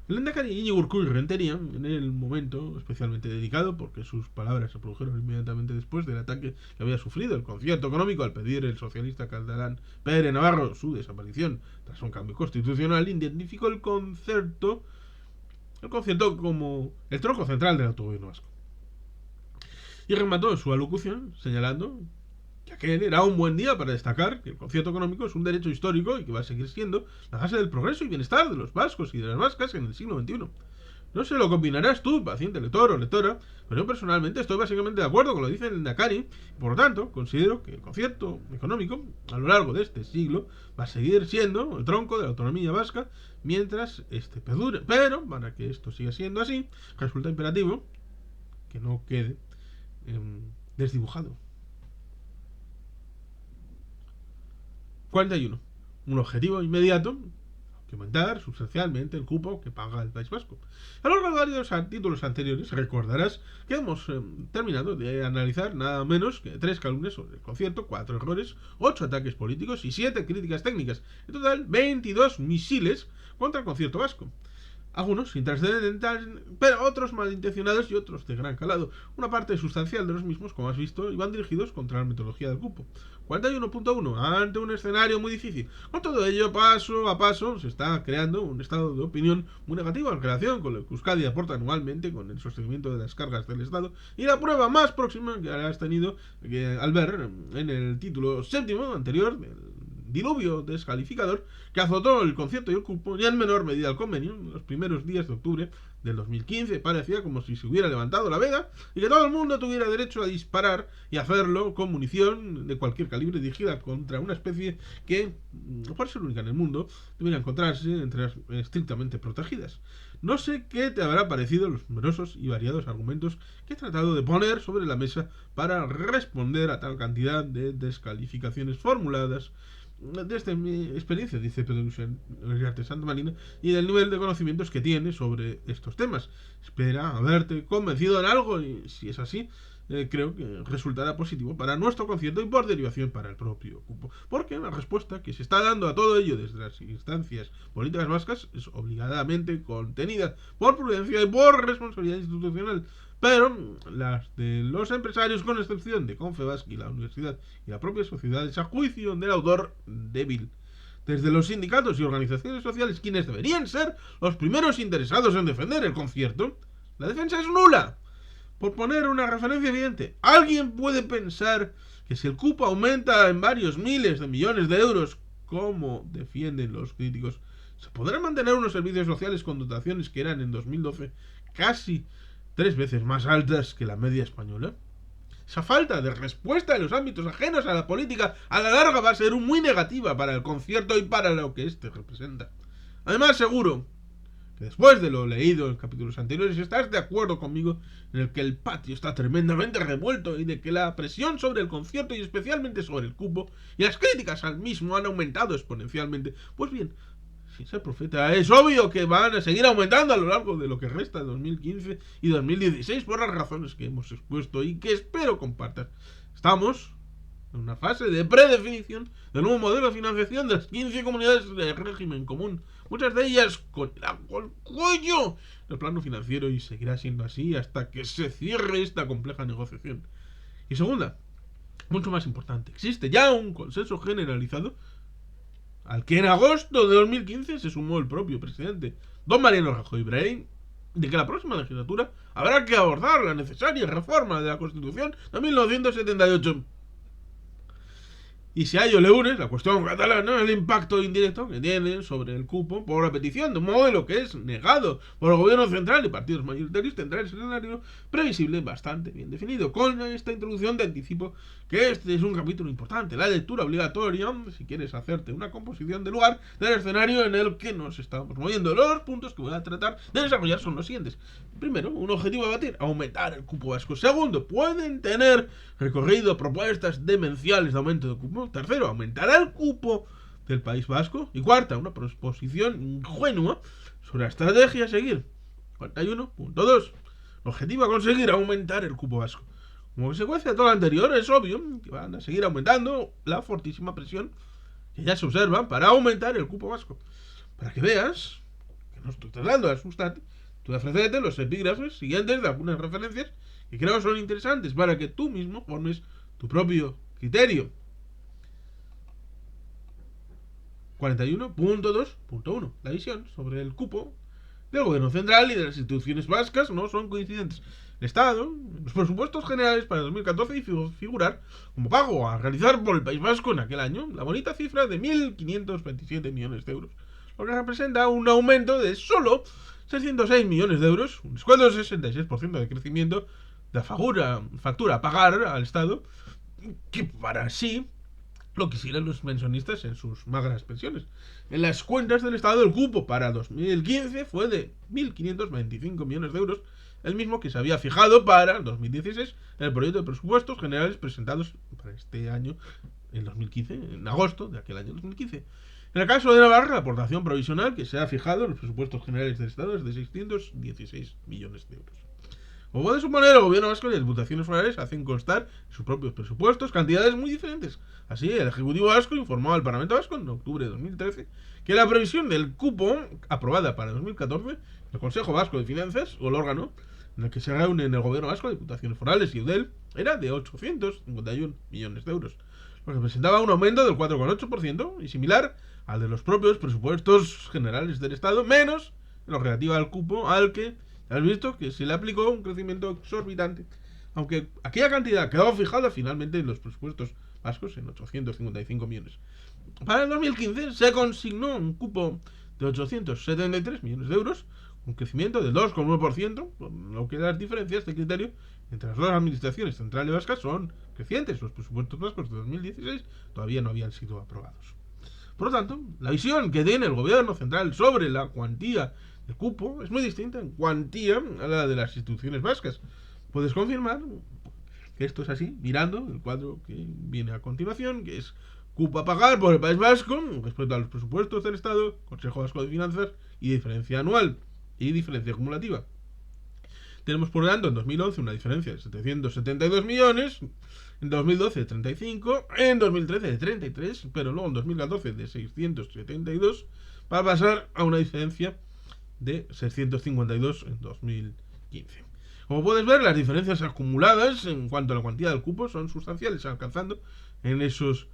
el lehendakari Iñigo Urkullu Rentería, en el momento especialmente dedicado, porque sus palabras se produjeron inmediatamente después del ataque que había sufrido el concierto económico al pedir el socialista catalán Pere Navarro su desaparición tras un cambio constitucional, identificó el concierto como el tronco central del autogobierno vasco. Y remató su alocución señalando que aquel era un buen día para destacar que el concierto económico es un derecho histórico y que va a seguir siendo la base del progreso y bienestar de los vascos y de las vascas en el siglo XXI. No sé lo combinarás tú, paciente lector o lectora, pero yo personalmente estoy básicamente de acuerdo con lo que dice el lehendakari y por lo tanto considero que el concierto económico a lo largo de este siglo va a seguir siendo el tronco de la autonomía vasca mientras este perdure. Pero para que esto siga siendo así, resulta imperativo que no quede desdibujado. 41. Un objetivo inmediato: aumentar sustancialmente el cupo que paga el País Vasco. A lo largo de varios títulos anteriores recordarás que hemos terminado de analizar nada menos que 3 calumnias sobre el concierto, 4 errores, 8 ataques políticos y 7 críticas técnicas. En total, 22 misiles contra el concierto vasco. Algunos intrascendentales, pero otros malintencionados y otros de gran calado. Una parte sustancial de los mismos, como has visto, iban dirigidos contra la metodología del cupo. 41.1. Ante un escenario muy difícil. Con todo ello, paso a paso, se está creando un estado de opinión muy negativo en relación con lo que Euskadi aporta anualmente con el sostenimiento de las cargas del Estado. Y la prueba más próxima que has tenido al ver en el título séptimo anterior del diluvio descalificador que azotó el concierto y el cupo, y en menor medida el convenio, en los primeros días de octubre del 2015 parecía como si se hubiera levantado la veda y que todo el mundo tuviera derecho a disparar y hacerlo con munición de cualquier calibre dirigida contra una especie que, por ser única en el mundo, debería encontrarse entre las estrictamente protegidas. No sé qué te habrá parecido los numerosos y variados argumentos que he tratado de poner sobre la mesa para responder a tal cantidad de descalificaciones formuladas desde mi experiencia, dice Pedro Luis Uriarte Santamarina, y del nivel de conocimientos que tiene sobre estos temas. Espera haberte convencido en algo y, si es así, creo que resultará positivo para nuestro concierto y por derivación para el propio cupo. Porque la respuesta que se está dando a todo ello desde las instancias políticas vascas es obligadamente contenida por prudencia y por responsabilidad institucional. Pero las de los empresarios, con excepción de Confebask y la universidad y la propia sociedad, es a juicio del autor débil. Desde los sindicatos y organizaciones sociales, quienes deberían ser los primeros interesados en defender el concierto, la defensa es nula. Por poner una referencia evidente, ¿alguien puede pensar que si el cupo aumenta en varios miles de millones de euros, como defienden los críticos, se podrán mantener unos servicios sociales con dotaciones que eran en 2012 casi 3 veces más altas que la media española? Esa falta de respuesta en los ámbitos ajenos a la política a la larga va a ser muy negativa para el concierto y para lo que éste representa. Además, seguro que después de lo leído en capítulos anteriores estás de acuerdo conmigo en el que el patio está tremendamente revuelto y de que la presión sobre el concierto y especialmente sobre el cupo y las críticas al mismo han aumentado exponencialmente. Pues bien, sin ser profeta, es obvio que van a seguir aumentando a lo largo de lo que resta de 2015 y 2016 por las razones que hemos expuesto y que espero compartas. Estamos en una fase de predefinición del nuevo modelo de financiación de las 15 comunidades de régimen común, muchas de ellas con el agua al cuello del plano financiero, y seguirá siendo así hasta que se cierre esta compleja negociación. Y segunda, mucho más importante, existe ya un consenso generalizado al que en agosto de 2015 se sumó el propio presidente, don Mariano Rajoy Brey, de que la próxima legislatura habrá que abordar la necesaria reforma de la Constitución de 1978. Y si a ello le unes la cuestión catalana, el impacto indirecto que tiene sobre el cupo por la petición de un modelo que es negado por el gobierno central y partidos mayoritarios, tendrá el escenario previsible bastante bien definido. Con esta introducción te anticipo que este es un capítulo importante, la lectura obligatoria, si quieres hacerte una composición de lugar del escenario en el que nos estamos moviendo. Los puntos que voy a tratar de desarrollar son los siguientes. Primero, un objetivo a batir: aumentar el cupo vasco. Segundo, pueden tener recorrido propuestas demenciales de aumento de cupo. Tercero, aumentará el cupo del País Vasco. Y cuarta, una proposición ingenua sobre la estrategia a seguir. 41.2. Objetivo a conseguir: aumentar el cupo vasco. Como consecuencia de todo lo anterior, es obvio que van a seguir aumentando la fortísima presión que ya se observa para aumentar el cupo vasco. Para que veas que no estoy tratando de asustarte, tú ofrecerte los epígrafes siguientes de algunas referencias que creo son interesantes para que tú mismo formes tu propio criterio. 41.2.1. La visión sobre el cupo del gobierno central y de las instituciones vascas no son coincidentes. El Estado, los presupuestos generales para 2014, hizo figurar como pago a realizar por el País Vasco en aquel año la bonita cifra de 1.527 millones de euros, lo que representa un aumento de solo 606 millones de euros, un descuento del 66% de crecimiento de la factura a pagar al Estado, que para sí lo quisieran los pensionistas en sus magras pensiones. En las cuentas del Estado, el cupo para 2015 fue de 1.525 millones de euros, el mismo que se había fijado para 2016 en el proyecto de presupuestos generales presentados para este año, en 2015, en agosto de aquel año 2015. En el caso de Navarra, la aportación provisional que se ha fijado en los presupuestos generales del Estado es de 616 millones de euros. Como puede suponer, el gobierno vasco y las diputaciones forales hacen constar en sus propios presupuestos cantidades muy diferentes. Así, el Ejecutivo Vasco informó al Parlamento Vasco en octubre de 2013 que la previsión del cupo aprobada para 2014, el Consejo Vasco de Finanzas, o el órgano en el que se reúnen el gobierno vasco, diputaciones forales y EUDEL, era de 851 millones de euros, lo que representaba un aumento del 4,8% y similar al de los propios presupuestos generales del Estado, menos en lo relativo al cupo, al que has visto que se le aplicó un crecimiento exorbitante. Aunque aquella cantidad quedó fijada finalmente en los presupuestos vascos en 855 millones. Para el 2015 se consignó un cupo de 873 millones de euros, un crecimiento del 2,1%, lo que las diferencias de criterio entre las dos administraciones centrales vascas son crecientes. Los presupuestos vascos de 2016 todavía no habían sido aprobados. Por lo tanto, la visión que tiene el gobierno central sobre la cuantía del cupo es muy distinta en cuantía a la de las instituciones vascas. Puedes confirmar que esto es así, mirando el cuadro que viene a continuación, que es cupo a pagar por el País Vasco respecto a los presupuestos del Estado, Consejo Vasco de Finanzas y diferencia anual y diferencia acumulativa. Tenemos por lo tanto en 2011 una diferencia de 772 millones, en 2012 de 35, en 2013 de 33, pero luego en 2014 de 672, para pasar a una diferencia de 652 en 2015. Como puedes ver, las diferencias acumuladas en cuanto a la cuantía del cupo son sustanciales, alcanzando en esos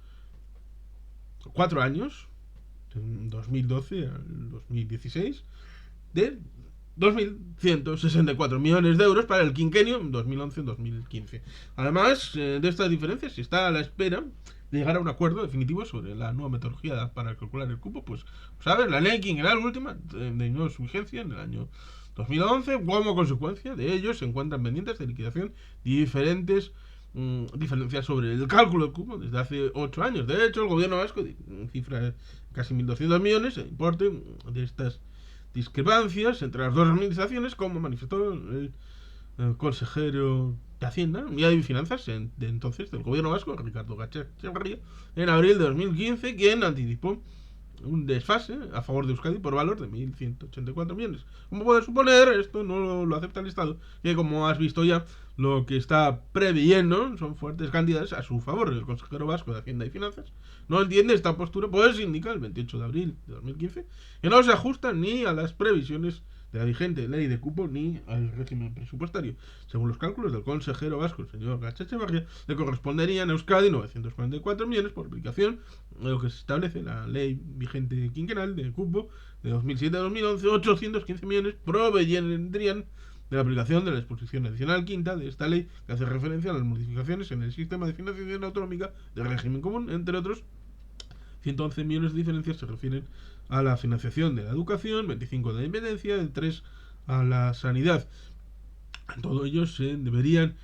4 años, en 2012 al 2016, de 2.164 millones de euros para el quinquenio 2011-2015. Además de estas diferencias, se está a la espera de llegar a un acuerdo definitivo sobre la nueva metodología para calcular el cupo. Pues, ¿sabes? La ley quinquenal última de su vigencia en el año 2011. Como consecuencia de ello, se encuentran pendientes de liquidación diferentes diferencias sobre el cálculo del cupo desde hace 8 años. De hecho, el gobierno vasco cifra casi 1.200 millones el importe de estas discrepancias entre las dos administraciones, como manifestó el consejero de Hacienda y de Finanzas de entonces del gobierno vasco, Ricardo Gachavarría, en abril de 2015, quien anticipó un desfase a favor de Euskadi por valor de 1.184 millones. Como puedes suponer, esto no lo acepta el Estado, que como has visto ya, lo que está previendo son fuertes cantidades a su favor. El consejero vasco de Hacienda y Finanzas no entiende esta postura, pues indica el 28 de abril de 2015 que no se ajusta ni a las previsiones de la vigente ley de cupo ni al régimen presupuestario. Según los cálculos del consejero vasco, el señor Gachavarría, le corresponderían a Euskadi 944 millones por aplicación de lo que se establece la ley vigente quinquenal de cupo de 2007 a 2011. 815 millones provendrían de la aplicación de la disposición adicional quinta de esta ley, que hace referencia a las modificaciones en el sistema de financiación autonómica del régimen común. Entre otros, 111 millones de diferencias se refieren a la financiación de la educación, 25 de la independencia, 3 a la sanidad. En todo ello se deberían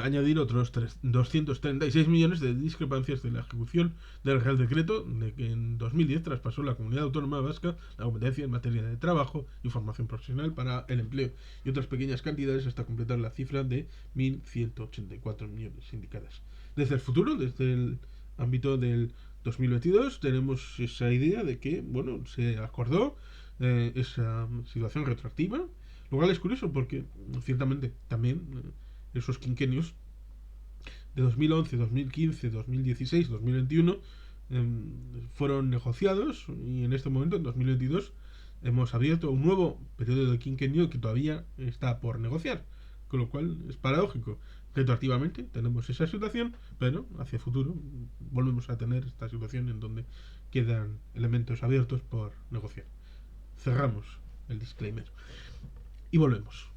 añadir otros 236 millones de discrepancias de la ejecución del Real Decreto de que en 2010 traspasó la Comunidad Autónoma Vasca la competencia en materia de trabajo y formación profesional para el empleo, y otras pequeñas cantidades hasta completar la cifra de 1.184 millones indicadas. Desde el futuro, desde el ámbito del 2022, tenemos esa idea de que, bueno, se acordó esa situación retroactiva, lo cual es curioso porque ciertamente también esos quinquenios de 2011, 2015, 2016, 2021 fueron negociados, y en este momento, en 2022, hemos abierto un nuevo periodo de quinquenio que todavía está por negociar, con lo cual es paradójico. Retroactivamente tenemos esa situación, pero hacia el futuro volvemos a tener esta situación en donde quedan elementos abiertos por negociar. Cerramos el disclaimer y volvemos.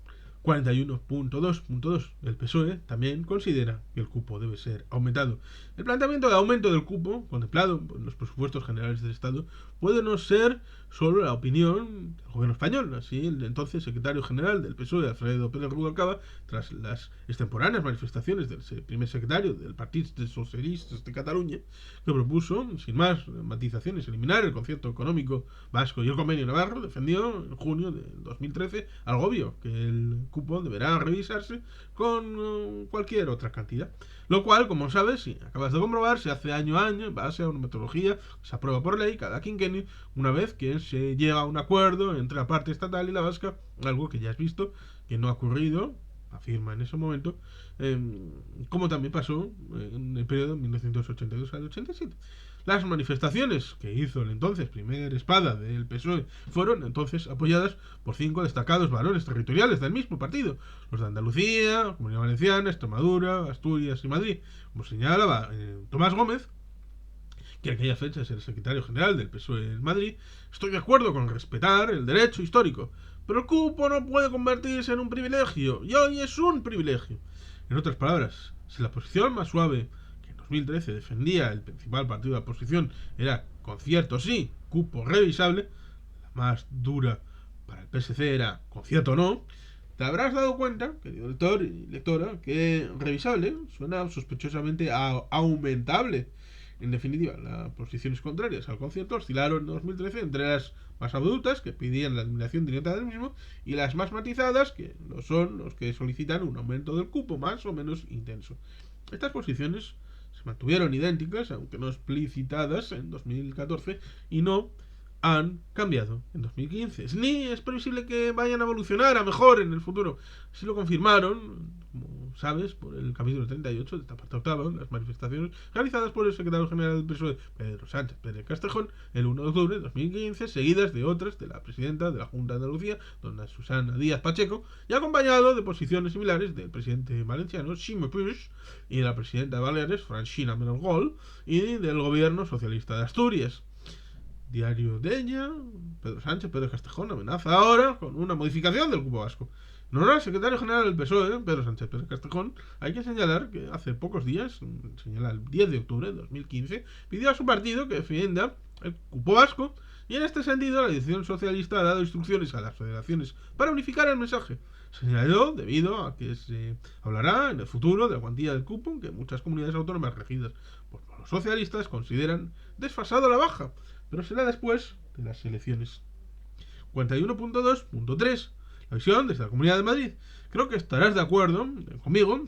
41.2.2. El PSOE también considera que el cupo debe ser aumentado. El planteamiento de aumento del cupo, contemplado en los presupuestos generales del Estado, puede no ser solo la opinión del gobierno español. Así, el entonces secretario general del PSOE, Alfredo Pérez Rubalcaba, tras las extemporáneas manifestaciones del primer secretario del Partido de Socialistas de Cataluña, que propuso, sin más matizaciones, eliminar el concierto económico vasco y el convenio navarro, defendió en junio de 2013 algo obvio, que el cupo deberá revisarse con cualquier otra cantidad. Lo cual, como sabes, si acabas de comprobar, se hace año a año en base a una metodología que se aprueba por ley cada quinquenio, una vez que se llega a un acuerdo entre la parte estatal y la vasca, algo que ya has visto que no ha ocurrido afirma en ese momento, como también pasó en el periodo de 1982 al 87. Las manifestaciones que hizo el entonces primer espada del PSOE fueron entonces apoyadas por 5 destacados varones territoriales del mismo partido, los de Andalucía, Comunidad Valenciana, Extremadura, Asturias y Madrid. Como señalaba Tomás Gómez, que en aquella fecha es el secretario general del PSOE en Madrid: estoy de acuerdo con respetar el derecho histórico, pero el cupo no puede convertirse en un privilegio, y hoy es un privilegio. En otras palabras, si la posición más suave que en 2013 defendía el principal partido de la oposición era concierto sí, cupo revisable, la más dura para el PSC era concierto no, te habrás dado cuenta, querido lector y lectora, que revisable suena sospechosamente a aumentable. En definitiva, las posiciones contrarias al concierto oscilaron en 2013 entre las más adultas, que pedían la eliminación directa del mismo, y las más matizadas, que lo son los que solicitan un aumento del cupo más o menos intenso. Estas posiciones se mantuvieron idénticas, aunque no explicitadas, en 2014 y no han cambiado en 2015. Ni es previsible que vayan a evolucionar a mejor en el futuro. Así lo confirmaron, como sabes, por el capítulo 38 de esta parte octava, las manifestaciones realizadas por el secretario general del PSOE, Pedro Sánchez Pérez Castejón, el 1 de octubre de 2015, seguidas de otras de la presidenta de la Junta de Andalucía, doña Susana Díaz Pacheco, y acompañado de posiciones similares del presidente valenciano, Ximo Puig, y de la presidenta de Baleares, Francina Menelgol, y del gobierno socialista de Asturias. Diario de ella, Pedro Sánchez Pérez Castejón amenaza ahora con una modificación del cupo vasco. En honor al secretario general del PSOE, Pedro Sánchez Pérez Castejón, hay que señalar que hace pocos días, señala el 10 de octubre de 2015, pidió a su partido que defienda el cupo vasco, y en este sentido la dirección socialista ha dado instrucciones a las federaciones para unificar el mensaje. Señaló debido a que se hablará en el futuro de la cuantía del cupo que muchas comunidades autónomas regidas por los socialistas consideran desfasado a la baja, pero será después de las elecciones. 41.2.3. La visión desde la Comunidad de Madrid. Creo que estarás de acuerdo conmigo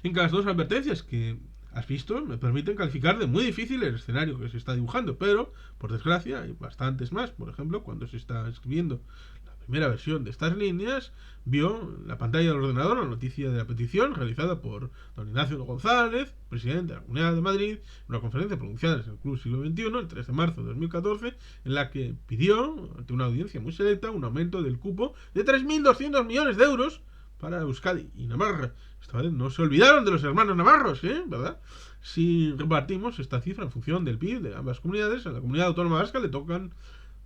en que las dos advertencias que has visto me permiten calificar de muy difícil el escenario que se está dibujando, pero por desgracia hay bastantes más. Por ejemplo, cuando se está escribiendo la primera versión de estas líneas, vio en la pantalla del ordenador la noticia de la petición realizada por don Ignacio González, presidente de la Comunidad de Madrid, en una conferencia pronunciada en el Club Siglo XXI el 3 de marzo de 2014, en la que pidió, ante una audiencia muy selecta, un aumento del cupo de 3.200 millones de euros para Euskadi y Navarra. Esta vez no se olvidaron de los hermanos navarros, ¿verdad? Si repartimos esta cifra en función del PIB de ambas comunidades, a la comunidad autónoma vasca le tocan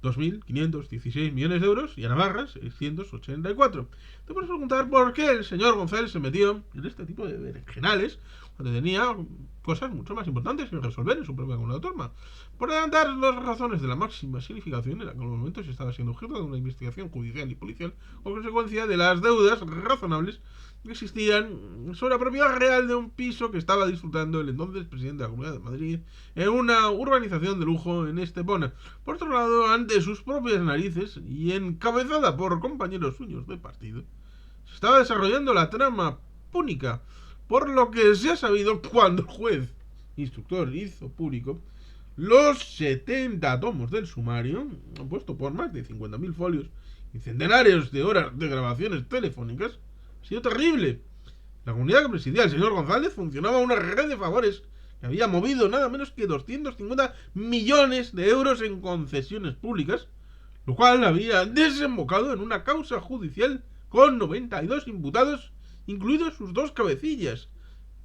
2.516 millones de euros y a Navarra 684. Te puedes preguntar por qué el señor González se metió en este tipo de berenjenales cuando tenía cosas mucho más importantes que resolver en su propia comunidad autónoma. Por adelantar las razones de la máxima significación, en aquel momento se estaba siendo objeto de una investigación judicial y policial como consecuencia de las deudas razonables que existían sobre la propiedad real de un piso que estaba disfrutando el entonces presidente de la Comunidad de Madrid en una urbanización de lujo en Estepona. Por otro lado, ante sus propias narices y encabezada por compañeros suyos de partido, se estaba desarrollando la trama púnica, por lo que se ha sabido cuando el juez instructor hizo público los 70 tomos del sumario, compuesto por más de 50.000 folios y centenares de horas de grabaciones telefónicas. Ha sido terrible. La comunidad que presidía el señor González funcionaba una red de favores que había movido nada menos que 250 millones de euros en concesiones públicas, lo cual había desembocado en una causa judicial con 92 imputados, incluidos sus dos cabecillas,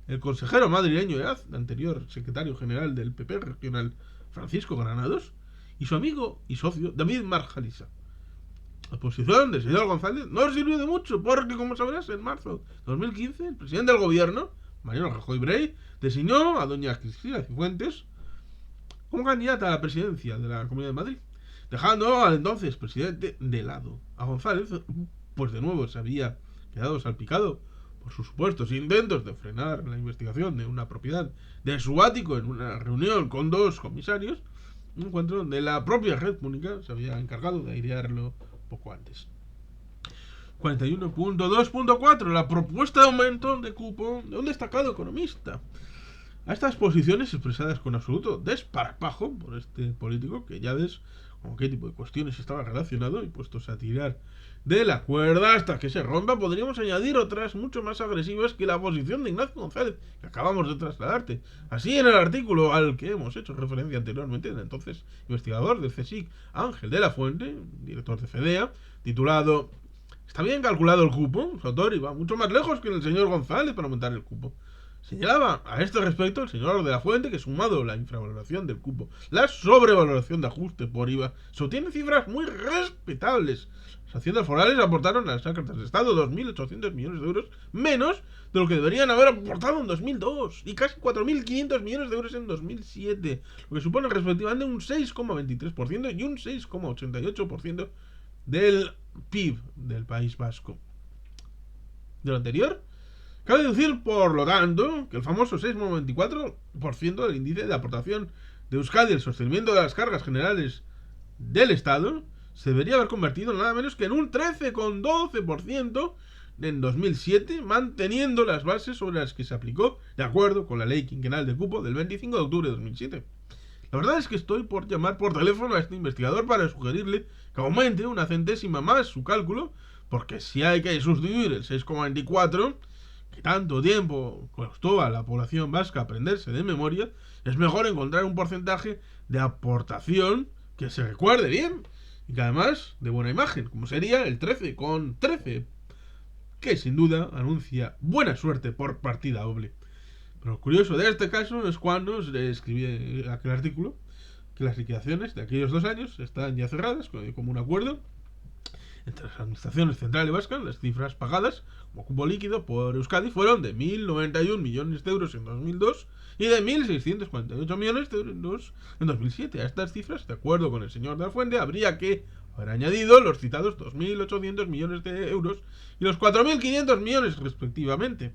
el consejero madrileño y anterior secretario general del PP regional, Francisco Granados, y su amigo y socio David Marjalisa. La posición del señor González no sirvió de mucho, porque, como sabrás, en marzo de 2015, el presidente del gobierno, Mariano Rajoy Brey, designó a doña Cristina Cifuentes como candidata a la presidencia de la Comunidad de Madrid, dejando al entonces presidente de lado. A González, pues de nuevo se había quedado salpicado por sus supuestos intentos de frenar la investigación de una propiedad de su ático en una reunión con dos comisarios, un encuentro donde la propia red pública se había encargado de airearlo poco antes. 41.2.4. La propuesta de aumento de cupo de un destacado economista. A estas posiciones expresadas con absoluto desparpajo por este político, que ya ves con qué tipo de cuestiones estaba relacionado y puestos a tirar de la cuerda hasta que se rompa, podríamos añadir otras mucho más agresivas que la posición de Ignacio González, que acabamos de trasladarte. Así, en el artículo al que hemos hecho referencia anteriormente, el entonces investigador del CSIC, Ángel de la Fuente, director de FEDEA, titulado ¿Está bien calculado el cupo? Su autor iba mucho más lejos que el señor González para aumentar el cupo. Señalaba a este respecto el señor de la Fuente que, sumado la infravaloración del cupo, la sobrevaloración de ajuste por IVA, se obtienen cifras muy respetables. Las haciendas forales aportaron a las arcas de Estado 2.800 millones de euros menos de lo que deberían haber aportado en 2002 y casi 4.500 millones de euros en 2007, lo que supone respectivamente un 6,23% y un 6,88% del PIB del País Vasco. De lo anterior, cabe decir, por lo tanto, que el famoso 6,24% del índice de aportación de Euskadi, el sostenimiento de las cargas generales del Estado, se debería haber convertido en nada menos que en un 13,12% en 2007, manteniendo las bases sobre las que se aplicó de acuerdo con la ley quinquenal de cupo del 25 de octubre de 2007. La verdad es que estoy por llamar por teléfono a este investigador para sugerirle que aumente una centésima más su cálculo, porque si hay que sustituir el 6,24, que tanto tiempo costó a la población vasca aprenderse de memoria, es mejor encontrar un porcentaje de aportación que se recuerde bien y que además de buena imagen, como sería el 13,13, que sin duda anuncia buena suerte por partida doble. Pero lo curioso de este caso es cuando se escribí aquel artículo que las liquidaciones de aquellos 2 años están ya cerradas como un acuerdo entre las administraciones central y vasca. Las cifras pagadas como cupo líquido por Euskadi fueron de 1.091 millones de euros en 2002 y de 1.648 millones de euros en 2007. A estas cifras, de acuerdo con el señor de la Fuente, habría que haber añadido los citados 2.800 millones de euros y los 4.500 millones respectivamente.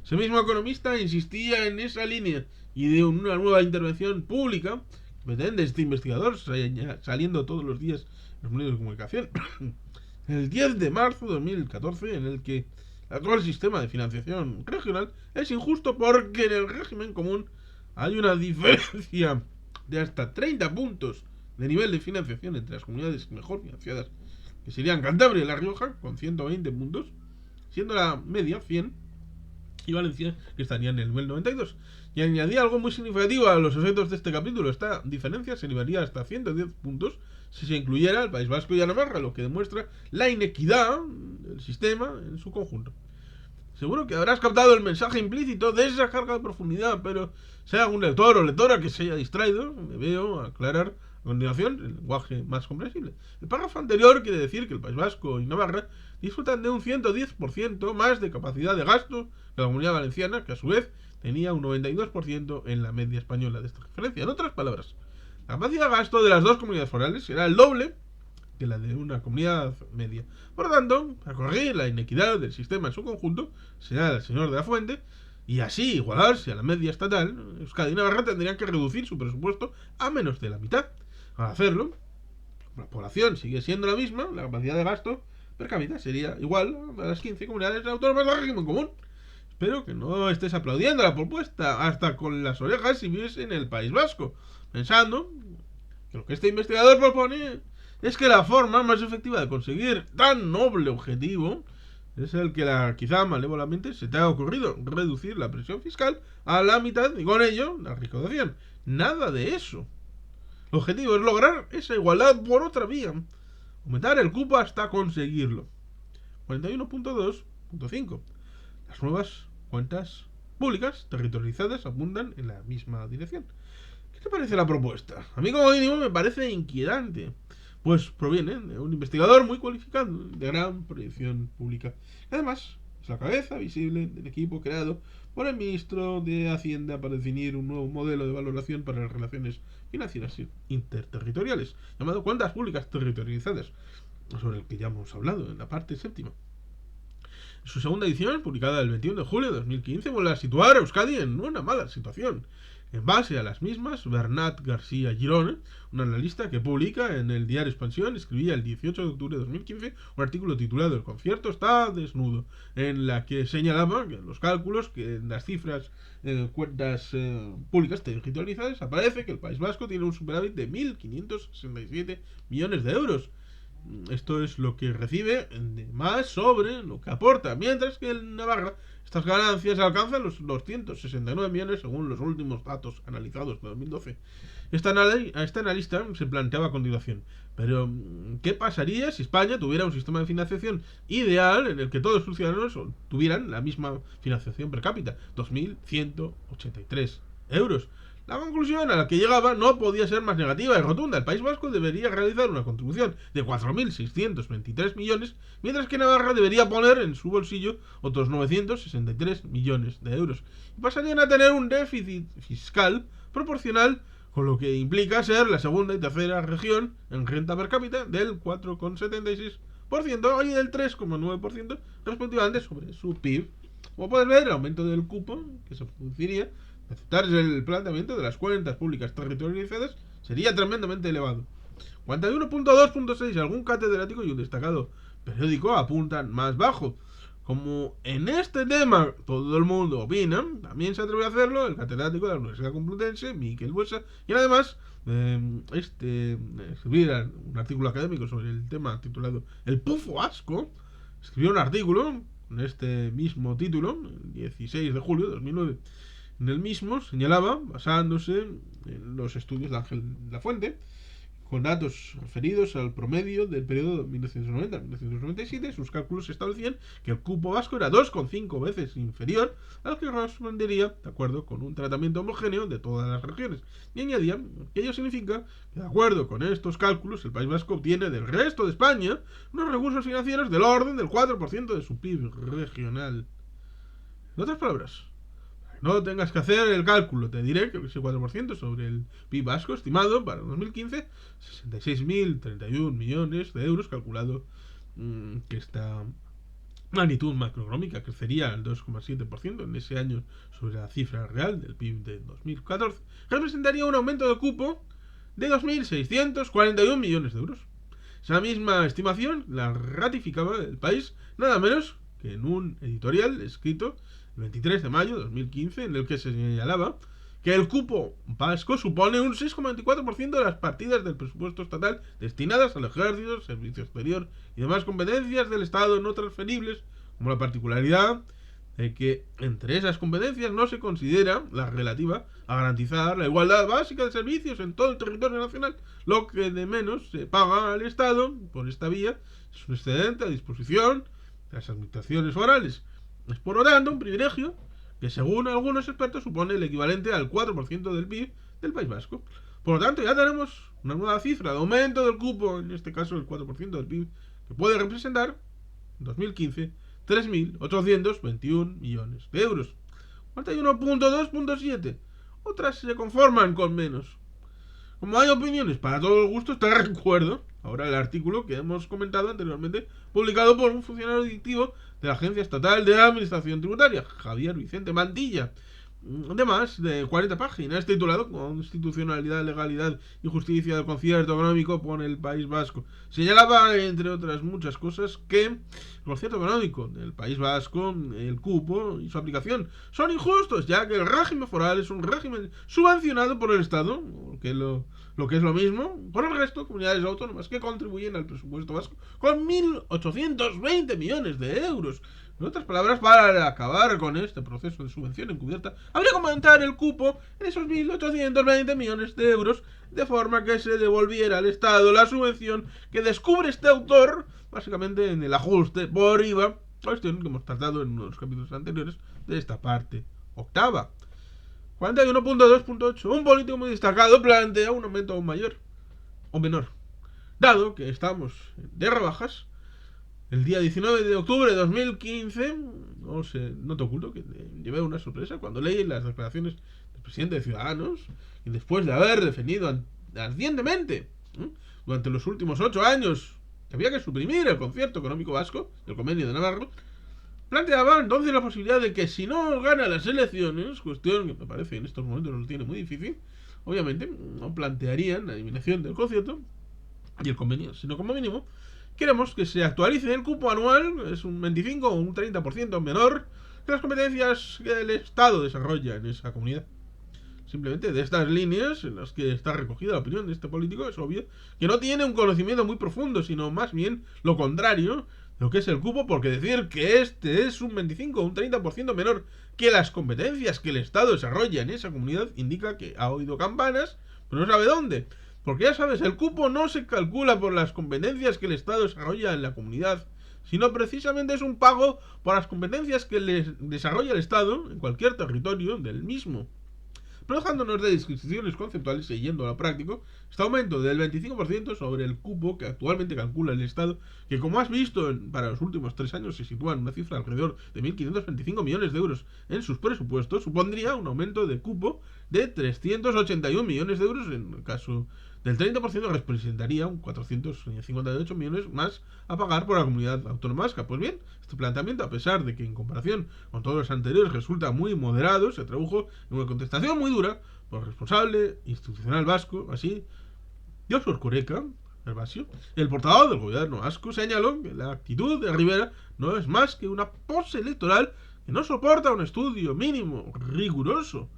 Ese mismo economista insistía en esa línea y de una nueva intervención pública que pretende este investigador, saliendo todos los días en los medios de comunicación, el 10 de marzo de 2014, en el que el actual sistema de financiación regional es injusto porque en el régimen común hay una diferencia de hasta 30 puntos de nivel de financiación entre las comunidades mejor financiadas, que serían Cantabria y La Rioja, con 120 puntos, siendo la media 100, y Valencia, que estaría en el nivel 92. Y añadía algo muy significativo a los efectos de este capítulo: esta diferencia se elevaría hasta 110 puntos si se incluyera el País Vasco y a Navarra, lo que demuestra la inequidad del sistema en su conjunto. Seguro que habrás captado el mensaje implícito de esa carga de profundidad, pero sea un lector o lectora que se haya distraído, me veo aclarar a continuación el lenguaje más comprensible. El párrafo anterior quiere decir que el País Vasco y Navarra disfrutan de un 110% más de capacidad de gasto que la Comunidad Valenciana, que a su vez tenía un 92% en la media española de esta referencia. En otras palabras, la capacidad de gasto de las dos comunidades forales será el doble que la de una comunidad media. Por lo tanto, para corregir la inequidad del sistema en su conjunto, será el señor de la Fuente, y así igualarse a la media estatal, Euskadi y Navarra tendrían que reducir su presupuesto a menos de la mitad. Al hacerlo, la población sigue siendo la misma, la capacidad de gasto per cápita sería igual a las 15 comunidades autónomas del régimen común. Espero que no estés aplaudiendo la propuesta hasta con las orejas si vives en el País Vasco, pensando que lo que este investigador propone es que la forma más efectiva de conseguir tan noble objetivo es el que quizá malévolamente se te ha ocurrido: reducir la presión fiscal a la mitad y con ello la recaudación. Nada de eso. El objetivo es lograr esa igualdad por otra vía: aumentar el cupo hasta conseguirlo. 41.2.5. Las nuevas cuentas públicas territorializadas apuntan en la misma dirección. ¿Qué te parece la propuesta? A mí como mínimo me parece inquietante, pues proviene de un investigador muy cualificado, de gran proyección pública. Además, es la cabeza visible del equipo creado por el ministro de Hacienda para definir un nuevo modelo de valoración para las relaciones financieras interterritoriales, llamado Cuentas Públicas Territorializadas, sobre el que ya hemos hablado en la parte séptima. Su segunda edición, publicada el 21 de julio de 2015, vuelve a situar a Euskadi en una mala situación. En base a las mismas, Bernat García Girona, un analista que publica en el diario Expansión, escribía el 18 de octubre de 2015 un artículo titulado "El concierto está desnudo", en la que señalaba que en los cálculos, que en las cifras cuentas públicas digitalizadas, aparece que el País Vasco tiene un superávit de 1.567 millones de euros. Esto es lo que recibe de más sobre lo que aporta, mientras que en Navarra estas ganancias alcanzan los 269 millones según los últimos datos analizados de 2012. Este analista se planteaba a continuación: pero, ¿qué pasaría si España tuviera un sistema de financiación ideal en el que todos sus ciudadanos tuvieran la misma financiación per cápita? 2.183 euros. La conclusión a la que llegaba no podía ser más negativa y rotunda. El País Vasco debería realizar una contribución de 4.623 millones, mientras que Navarra debería poner en su bolsillo otros 963 millones de euros. Y pasarían a tener un déficit fiscal proporcional, con lo que implica ser la segunda y tercera región en renta per cápita del 4,76% y del 3,9% respectivamente sobre su PIB. Como puedes ver, el aumento del cupo que se produciría de aceptarse el planteamiento de las cuentas públicas territorializadas sería tremendamente elevado. 41.2.6. Algún catedrático y un destacado periódico apuntan más bajo. Como en este tema todo el mundo opina, también se atreve a hacerlo el catedrático de la Universidad Complutense, Miquel Buesa, y además escribir un artículo académico sobre el tema titulado "El Pufo Vasco". Escribió un artículo con este mismo título el 16 de julio de 2009. En el mismo señalaba, basándose en los estudios de Ángel Lafuente, con datos referidos al promedio del periodo 1990-1997, sus cálculos establecían que el cupo vasco era 2,5 veces inferior al que correspondería de acuerdo con un tratamiento homogéneo de todas las regiones. Y añadían que ello significa que, de acuerdo con estos cálculos, el País Vasco obtiene del resto de España unos recursos financieros del orden del 4% de su PIB regional. En otras palabras, no tengas que hacer el cálculo, te diré que ese 4% sobre el PIB vasco estimado para 2015, 66.031 millones de euros, calculado que esta magnitud macroeconómica crecería al 2,7% en ese año sobre la cifra real del PIB de 2014, representaría un aumento de cupo de 2.641 millones de euros. Esa misma estimación la ratificaba el país nada menos que en un editorial escrito el 23 de mayo de 2015, en el que se señalaba que el cupo vasco supone un 6,24% de las partidas del presupuesto estatal destinadas al ejército, servicio exterior y demás competencias del Estado no transferibles, como la particularidad de que entre esas competencias no se considera la relativa a garantizar la igualdad básica de servicios en todo el territorio nacional. Lo que de menos se paga al Estado por esta vía es un excedente a disposición de las administraciones forales. Es por lo tanto un privilegio que, según algunos expertos, supone el equivalente al 4% del PIB del País Vasco. Por lo tanto, ya tenemos una nueva cifra de aumento del cupo, en este caso el 4% del PIB, que puede representar en 2015 3.821 millones de euros. 41.2.7. Otras se conforman con menos. Como hay opiniones para todo el gusto, te recuerdo ahora el artículo que hemos comentado anteriormente, publicado por un funcionario directivo de la Agencia Estatal de Administración Tributaria, Javier Vicente Mantilla, de más de 40 páginas, titulado "Constitucionalidad, legalidad y justicia del concierto económico por el País Vasco". Señalaba, entre otras muchas cosas, que el concierto económico del País Vasco, el cupo y su aplicación son injustos, ya que el régimen foral es un régimen subvencionado por el Estado, lo que es lo mismo, por el resto de comunidades autónomas que contribuyen al presupuesto vasco con 1.820 millones de euros. En otras palabras, para acabar con este proceso de subvención encubierta, habría que aumentar el cupo en esos 1.820 millones de euros, de forma que se devolviera al Estado la subvención que descubre este autor, básicamente en el ajuste por IVA, cuestión que hemos tratado en uno de los capítulos anteriores de esta parte octava. 41.2.8. Un político muy destacado plantea un aumento aún mayor o menor, dado que estamos de rebajas. El día 19 de octubre de 2015, no te oculto que llevé una sorpresa cuando leí las declaraciones del presidente de Ciudadanos, y después de haber defendido ardientemente durante los últimos 8 años que había que suprimir el concierto económico vasco, el convenio de Navarra, planteaba entonces la posibilidad de que si no gana las elecciones, cuestión que me parece en estos momentos lo tiene muy difícil, obviamente no plantearían la eliminación del concierto y el convenio, sino como mínimo queremos que se actualice el cupo anual, es un 25 o un 30% menor que las competencias que el Estado desarrolla en esa comunidad. Simplemente de estas líneas en las que está recogida la opinión de este político, es obvio que no tiene un conocimiento muy profundo, sino más bien lo contrario de lo que es el cupo, porque decir que este es un 25 o un 30% menor que las competencias que el Estado desarrolla en esa comunidad indica que ha oído campanas, pero no sabe dónde. Porque ya sabes, el cupo no se calcula por las competencias que el Estado desarrolla en la comunidad, sino precisamente es un pago por las competencias que desarrolla el Estado en cualquier territorio del mismo. Pero dejándonos de disquisiciones conceptuales y yendo a lo práctico, este aumento del 25% sobre el cupo que actualmente calcula el Estado, que como has visto para los últimos 3 años se sitúa en una cifra alrededor de 1.525 millones de euros en sus presupuestos, supondría un aumento de cupo de 381 millones de euros. En el caso del 30% representaría un 458 millones más a pagar por la comunidad autónoma vasca. Pues bien, este planteamiento, a pesar de que en comparación con todos los anteriores resulta muy moderado, se tradujo en una contestación muy dura por el responsable institucional vasco, así, Josu Erkoreka, el portavoz del gobierno vasco, señaló que la actitud de Rivera no es más que una pose electoral que no soporta un estudio mínimo riguroso.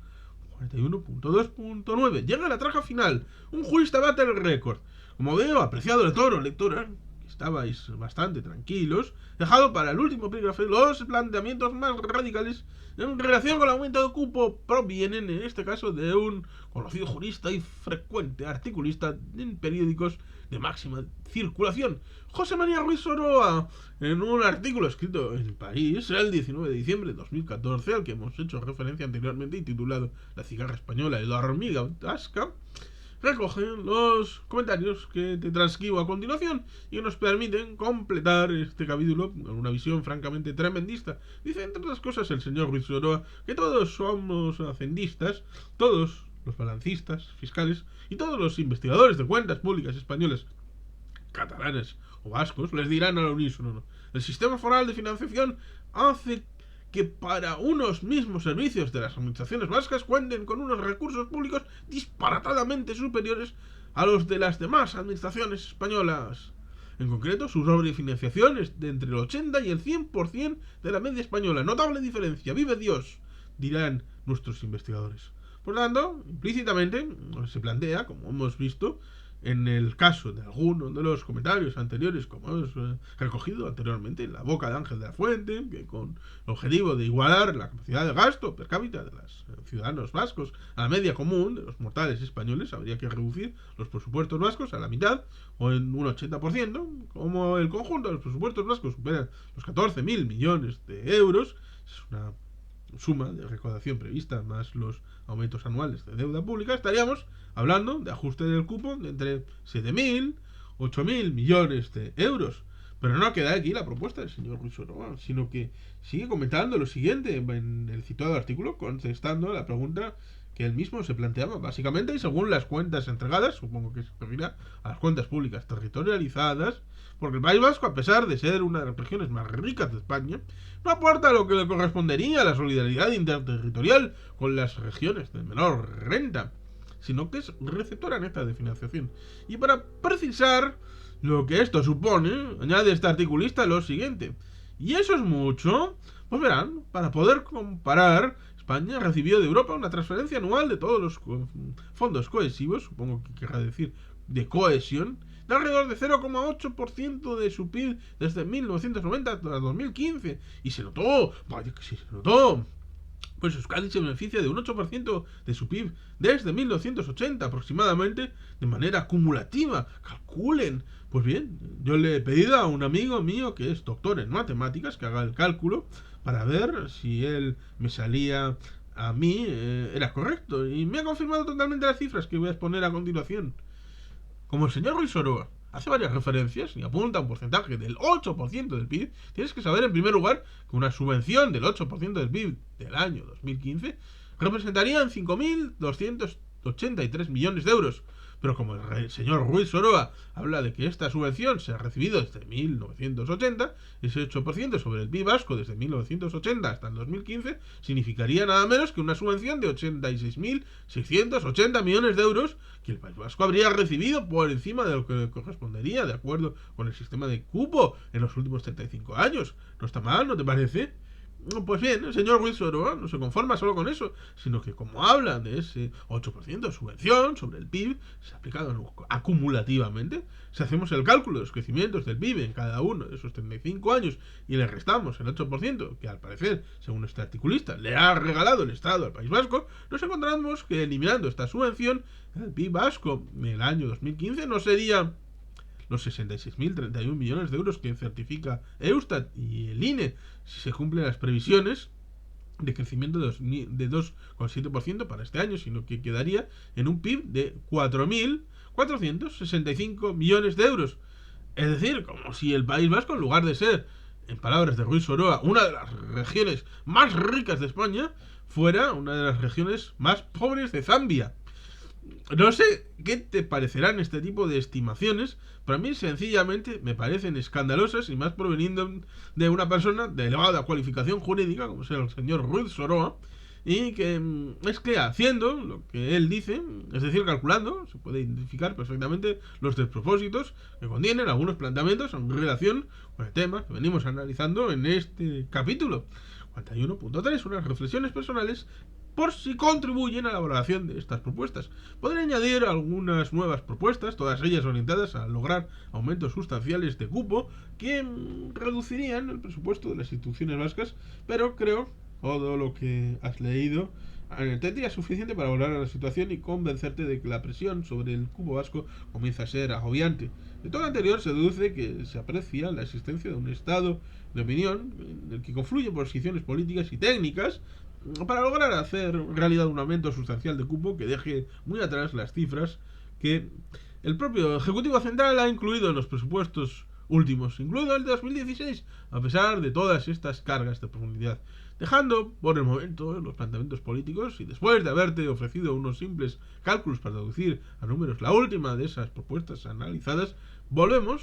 41.2.9. Llega la traja final. Un jurista bate el récord. Como veo, apreciado lector o lectora, que estabais bastante tranquilos, dejado para el último epígrafe los planteamientos más radicales en relación con el aumento de cupo provienen, en este caso, de un conocido jurista y frecuente articulista en periódicos de máxima circulación, José María Ruiz Soroa, en un artículo escrito en El País el 19 de diciembre de 2014, al que hemos hecho referencia anteriormente y titulado La cigarra española y la hormiga vasca, recoge los comentarios que te transcribo a continuación y que nos permiten completar este capítulo con una visión francamente tremendista. Dice, entre otras cosas, el señor Ruiz Soroa que todos somos hacendistas, todos los balancistas fiscales y todos los investigadores de cuentas públicas españolas, catalanes o vascos les dirán al unísono: el sistema foral de financiación hace que para unos mismos servicios de las administraciones vascas cuenten con unos recursos públicos disparatadamente superiores a los de las demás administraciones españolas. En concreto, su sobrefinanciación es de entre el 80 y el 100% de la media española. Notable diferencia. ¡Vive Dios!, dirán nuestros investigadores. Por lo tanto, implícitamente se plantea, como hemos visto en el caso de algunos de los comentarios anteriores, como hemos recogido anteriormente, en la boca de Ángel de la Fuente, que con el objetivo de igualar la capacidad de gasto per cápita de los ciudadanos vascos a la media común de los mortales españoles, habría que reducir los presupuestos vascos a la mitad o en un 80%. Como el conjunto de los presupuestos vascos superan los 14.000 millones de euros, es una suma de recaudación prevista más los aumentos anuales de deuda pública, estaríamos hablando de ajuste del cupo de entre 7.000 8.000 millones de euros. Pero no queda aquí la propuesta del señor Ruiz Soroa, sino que sigue comentando lo siguiente en el citado artículo, contestando a la pregunta que él mismo se planteaba, básicamente, y según las cuentas entregadas, supongo que se referirá a las cuentas públicas territorializadas, porque el País Vasco, a pesar de ser una de las regiones más ricas de España, no aporta lo que le correspondería a la solidaridad interterritorial con las regiones de menor renta, sino que es receptora neta de financiación. Y para precisar lo que esto supone, añade este articulista lo siguiente: ¿y eso es mucho? Pues verán, para poder comparar, España recibió de Europa una transferencia anual de todos los fondos cohesivos, supongo que querrá decir de cohesión, de alrededor de 0,8% de su PIB desde 1990 hasta 2015. Y se notó, vaya que sí se notó. Pues Euskadi se beneficia de un 8% de su PIB desde 1980 aproximadamente, de manera acumulativa. Calculen. Pues bien, yo le he pedido a un amigo mío que es doctor en matemáticas que haga el cálculo para ver si él me salía a mí, era correcto. Y me ha confirmado totalmente las cifras que voy a exponer a continuación. Como el señor Ruiz Soroa hace varias referencias y apunta a un porcentaje del 8% del PIB, tienes que saber en primer lugar que una subvención del 8% del PIB del año 2015 representaría en 5.200 83 millones de euros. Pero como el señor Ruiz Soroa habla de que esta subvención se ha recibido desde 1980, ese 8% sobre el PIB vasco desde 1980 hasta el 2015 significaría nada menos que una subvención de 86.680 millones de euros que el País Vasco habría recibido por encima de lo que correspondería de acuerdo con el sistema de cupo en los últimos 35 años. No está mal, ¿no te parece? Pues bien, el señor Ruiz Soroa no se conforma solo con eso, sino que como habla de ese 8% de subvención sobre el PIB, se ha aplicado acumulativamente. Si hacemos el cálculo de los crecimientos del PIB en cada uno de esos 35 años y le restamos el 8%, que al parecer, según este articulista, le ha regalado el Estado al País Vasco, nos encontramos que eliminando esta subvención, el PIB vasco en el año 2015 no sería los 66.031 millones de euros que certifica Eustat y el INE, si se cumplen las previsiones de crecimiento de 2,7% para este año, sino que quedaría en un PIB de 4.465 millones de euros. Es decir, como si el País Vasco, en lugar de ser, en palabras de Ruiz Soroa, una de las regiones más ricas de España, fuera una de las regiones más pobres de Zambia. No sé qué te parecerán este tipo de estimaciones, pero a mí sencillamente me parecen escandalosas y más proveniendo de una persona de elevada cualificación jurídica, como es el señor Ruiz Soroa, y que es que haciendo lo que él dice, es decir, calculando, se puede identificar perfectamente los despropósitos que contienen algunos planteamientos en relación con el tema que venimos analizando en este capítulo 41.3, unas reflexiones personales por si contribuyen a la elaboración de estas propuestas. Podré añadir algunas nuevas propuestas, todas ellas orientadas a lograr aumentos sustanciales de cupo que reducirían el presupuesto de las instituciones vascas, pero creo todo lo que has leído tendría suficiente para valorar la situación y convencerte de que la presión sobre el cupo vasco comienza a ser agobiante. De todo lo anterior se deduce que se aprecia la existencia de un estado de opinión en el que confluyen posiciones políticas y técnicas para lograr hacer realidad un aumento sustancial de cupo que deje muy atrás las cifras que el propio Ejecutivo Central ha incluido en los presupuestos últimos, incluido el de 2016, a pesar de todas estas cargas de profundidad, dejando por el momento los planteamientos políticos y después de haberte ofrecido unos simples cálculos para traducir a números la última de esas propuestas analizadas, volvemos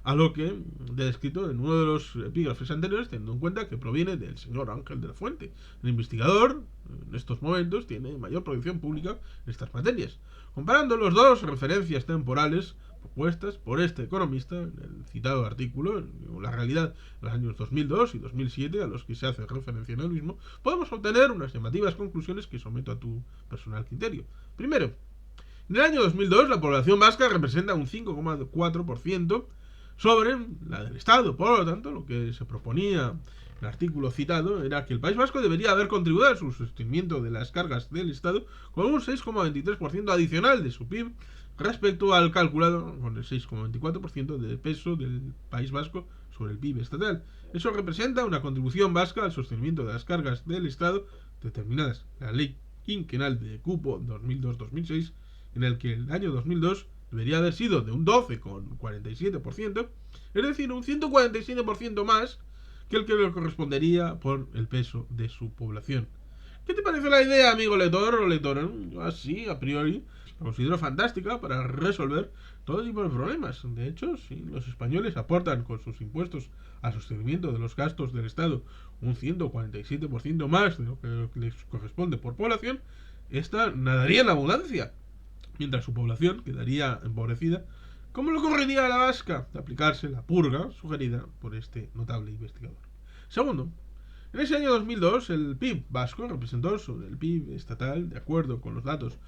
a lo que he descrito en uno de los epígrafes anteriores, teniendo en cuenta que proviene del señor Ángel de la Fuente. El investigador, en estos momentos, tiene mayor proyección pública en estas materias. Comparando las dos referencias temporales propuestas por este economista en el citado artículo, en la realidad de los años 2002 y 2007 a los que se hace referencia en el mismo, podemos obtener unas llamativas conclusiones que someto a tu personal criterio. Primero, en el año 2002 la población vasca representa un 5,4% sobre la del Estado. Por lo tanto, lo que se proponía en el artículo citado era que el País Vasco debería haber contribuido al sostenimiento de las cargas del Estado con un 6,23% adicional de su PIB respecto al calculado con el 6,24% de peso del País Vasco sobre el PIB estatal. Eso representa una contribución vasca al sostenimiento de las cargas del Estado determinadas en la Ley Quinquenal de Cupo 2002-2006, en el que el año 2002 debería haber sido de un 12,47%, es decir, un 147% más que el que le correspondería por el peso de su población. ¿Qué te parece la idea, amigo lector o lectora? Así, a priori, la considero fantástica para resolver todo tipo de problemas. De hecho, si los españoles aportan con sus impuestos al sostenimiento de los gastos del Estado un 147% más de lo que les corresponde por población, esta nadaría en la abundancia, mientras su población quedaría empobrecida, como le ocurriría a la vasca de aplicarse la purga sugerida por este notable investigador. Segundo, en ese año 2002 el PIB vasco representó sobre el PIB estatal, de acuerdo con los datos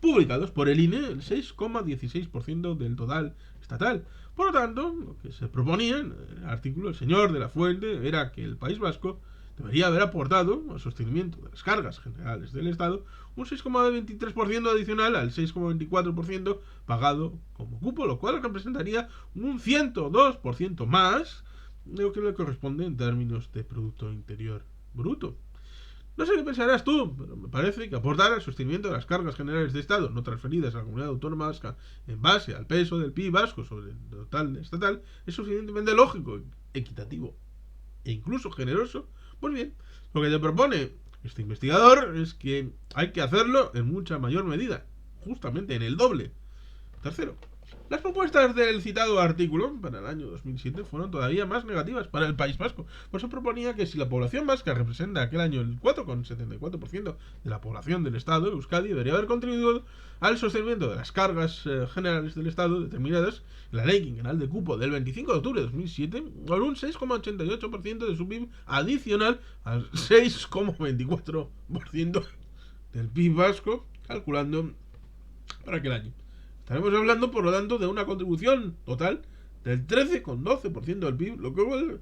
publicados por el INE, el 6,16% del total estatal. Por lo tanto, lo que se proponía en el artículo del señor de la Fuente era que el País Vasco debería haber aportado al sostenimiento de las cargas generales del Estado un 6,23% adicional al 6,24% pagado como cupo, lo cual representaría un 102% más de lo que le corresponde en términos de Producto Interior Bruto. No sé qué pensarás tú, pero me parece que aportar al sostenimiento de las cargas generales de Estado no transferidas a la comunidad autónoma vasca en base al peso del PIB vasco sobre el total estatal es suficientemente lógico, equitativo e incluso generoso. Pues bien, lo que te propone este investigador es que hay que hacerlo en mucha mayor medida, justamente en el doble. Tercero, las propuestas del citado artículo para el año 2007 fueron todavía más negativas para el País Vasco. Por eso proponía que si la población vasca representa aquel año el 4,74% de la población del Estado, Euskadi debería haber contribuido al sostenimiento de las cargas generales del Estado determinadas en la ley quinquenal de cupo del 25 de octubre de 2007 con un 6,88% de su PIB adicional al 6,24% del PIB vasco, calculando para aquel año. Estaremos hablando, por lo tanto, de una contribución total del 13,12% del PIB, lo que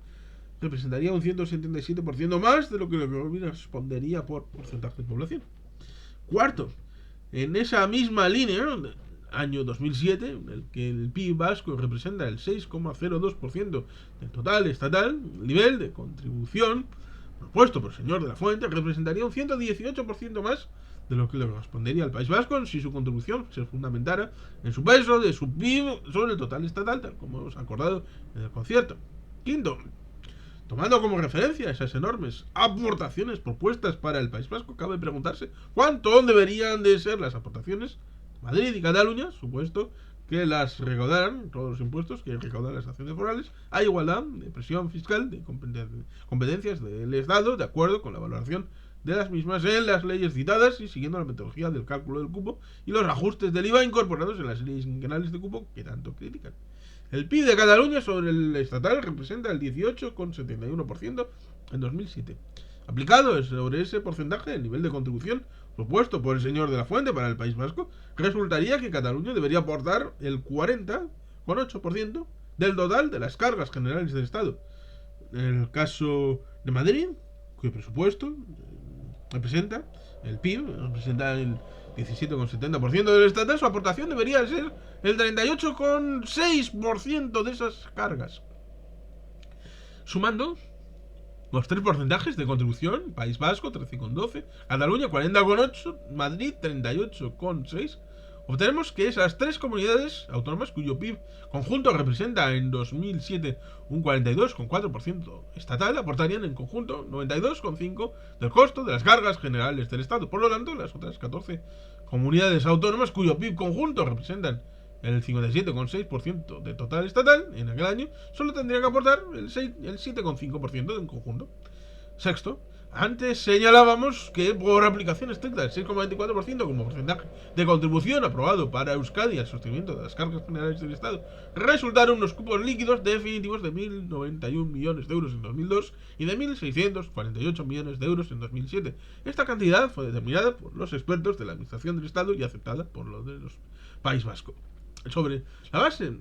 representaría un 177% más de lo que correspondería por porcentaje de población. Cuarto, en esa misma línea, año 2007, en el que el PIB vasco representa el 6,02% del total estatal, el nivel de contribución propuesto por el señor de la Fuente representaría un 118% más de lo que le correspondería al País Vasco si su contribución se fundamentara en su peso de su PIB sobre el total estatal, tal como hemos acordado en el concierto. Quinto, tomando como referencia esas enormes aportaciones propuestas para el País Vasco, cabe preguntarse cuánto deberían de ser las aportaciones de Madrid y Cataluña, supuesto que las recaudaran, todos los impuestos que recaudan las naciones forales, a igualdad de presión fiscal de competencias del Estado, de acuerdo con la valoración de las mismas en las leyes citadas y siguiendo la metodología del cálculo del cupo y los ajustes del IVA incorporados en las leyes quinquenales de cupo que tanto critican. El PIB de Cataluña sobre el estatal representa el 18,71% en 2007. Aplicado sobre ese porcentaje, el nivel de contribución propuesto por el señor de la Fuente para el País Vasco, resultaría que Cataluña debería aportar el 40,8% del total de las cargas generales del Estado. En el caso de Madrid, cuyo presupuesto representa el PIB, representa el 17,70% del estatal, su aportación debería ser el 38,6% de esas cargas. Sumando los tres porcentajes de contribución, País Vasco 13,12, Cataluña 40,8, Madrid 38,6, obtenemos que esas tres comunidades autónomas cuyo PIB conjunto representa en 2007 un 42,4% estatal aportarían en conjunto 92,5% del costo de las cargas generales del Estado. Por lo tanto, las otras 14 comunidades autónomas cuyo PIB conjunto representan el 57,6% de total estatal en aquel año solo tendrían que aportar el 7,5% en conjunto. Sexto, antes señalábamos que por aplicación estricta del 6,24% como porcentaje de contribución aprobado para Euskadi al sostenimiento de las cargas generales del Estado resultaron unos cupos líquidos definitivos de 1.091 millones de euros en 2002 y de 1.648 millones de euros en 2007. Esta cantidad fue determinada por los expertos de la Administración del Estado y aceptada por los de los País Vasco. Sobre la base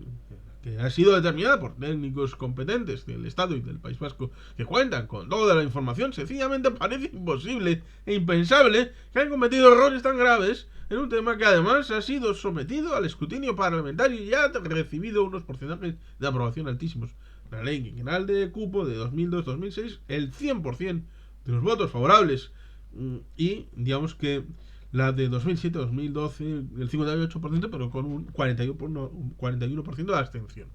que ha sido determinada por técnicos competentes del Estado y del País Vasco que cuentan con toda la información, sencillamente parece imposible e impensable que hayan cometido errores tan graves en un tema que además ha sido sometido al escrutinio parlamentario y ya ha recibido unos porcentajes de aprobación altísimos. La ley quinquenal de cupo de 2002-2006, el 100% de los votos favorables y digamos que la de 2007-2012, el 58%, pero con un 41% de abstención.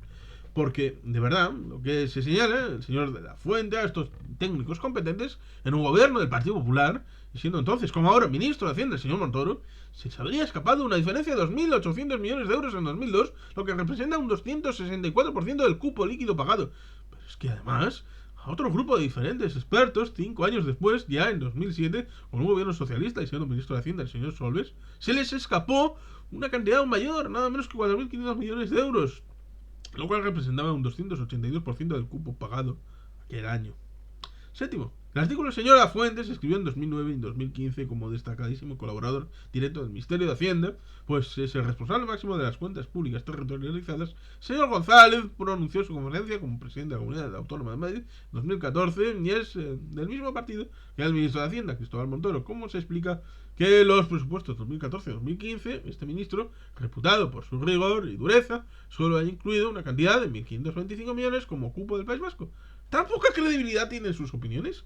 Porque, de verdad, lo que se señala, el señor de la Fuente, a estos técnicos competentes, en un gobierno del Partido Popular, y siendo entonces, como ahora, ministro de Hacienda, el señor Montoro, se les habría escapado una diferencia de 2.800 millones de euros en 2002, lo que representa un 264% del cupo líquido pagado. Pero es que además, a otro grupo de diferentes expertos, 5 años después, ya en 2007, con un gobierno socialista y siendo ministro de Hacienda el señor Solbes, se les escapó una cantidad aún mayor, nada menos que 4.500 millones de euros, lo cual representaba un 282% del cupo pagado aquel año. Séptimo, el artículo del señor Lafuente se escribió en 2009 y en 2015 como destacadísimo colaborador directo del Ministerio de Hacienda, pues es el responsable máximo de las cuentas públicas territorializadas. Señor González pronunció su conferencia como presidente de la Comunidad Autónoma de Madrid en 2014 y es del mismo partido que el ministro de Hacienda, Cristóbal Montoro. ¿Cómo se explica que los presupuestos 2014-2015, este ministro, reputado por su rigor y dureza, solo haya incluido una cantidad de 1.525 millones como cupo del País Vasco? ¿Tan poca credibilidad tienen sus opiniones?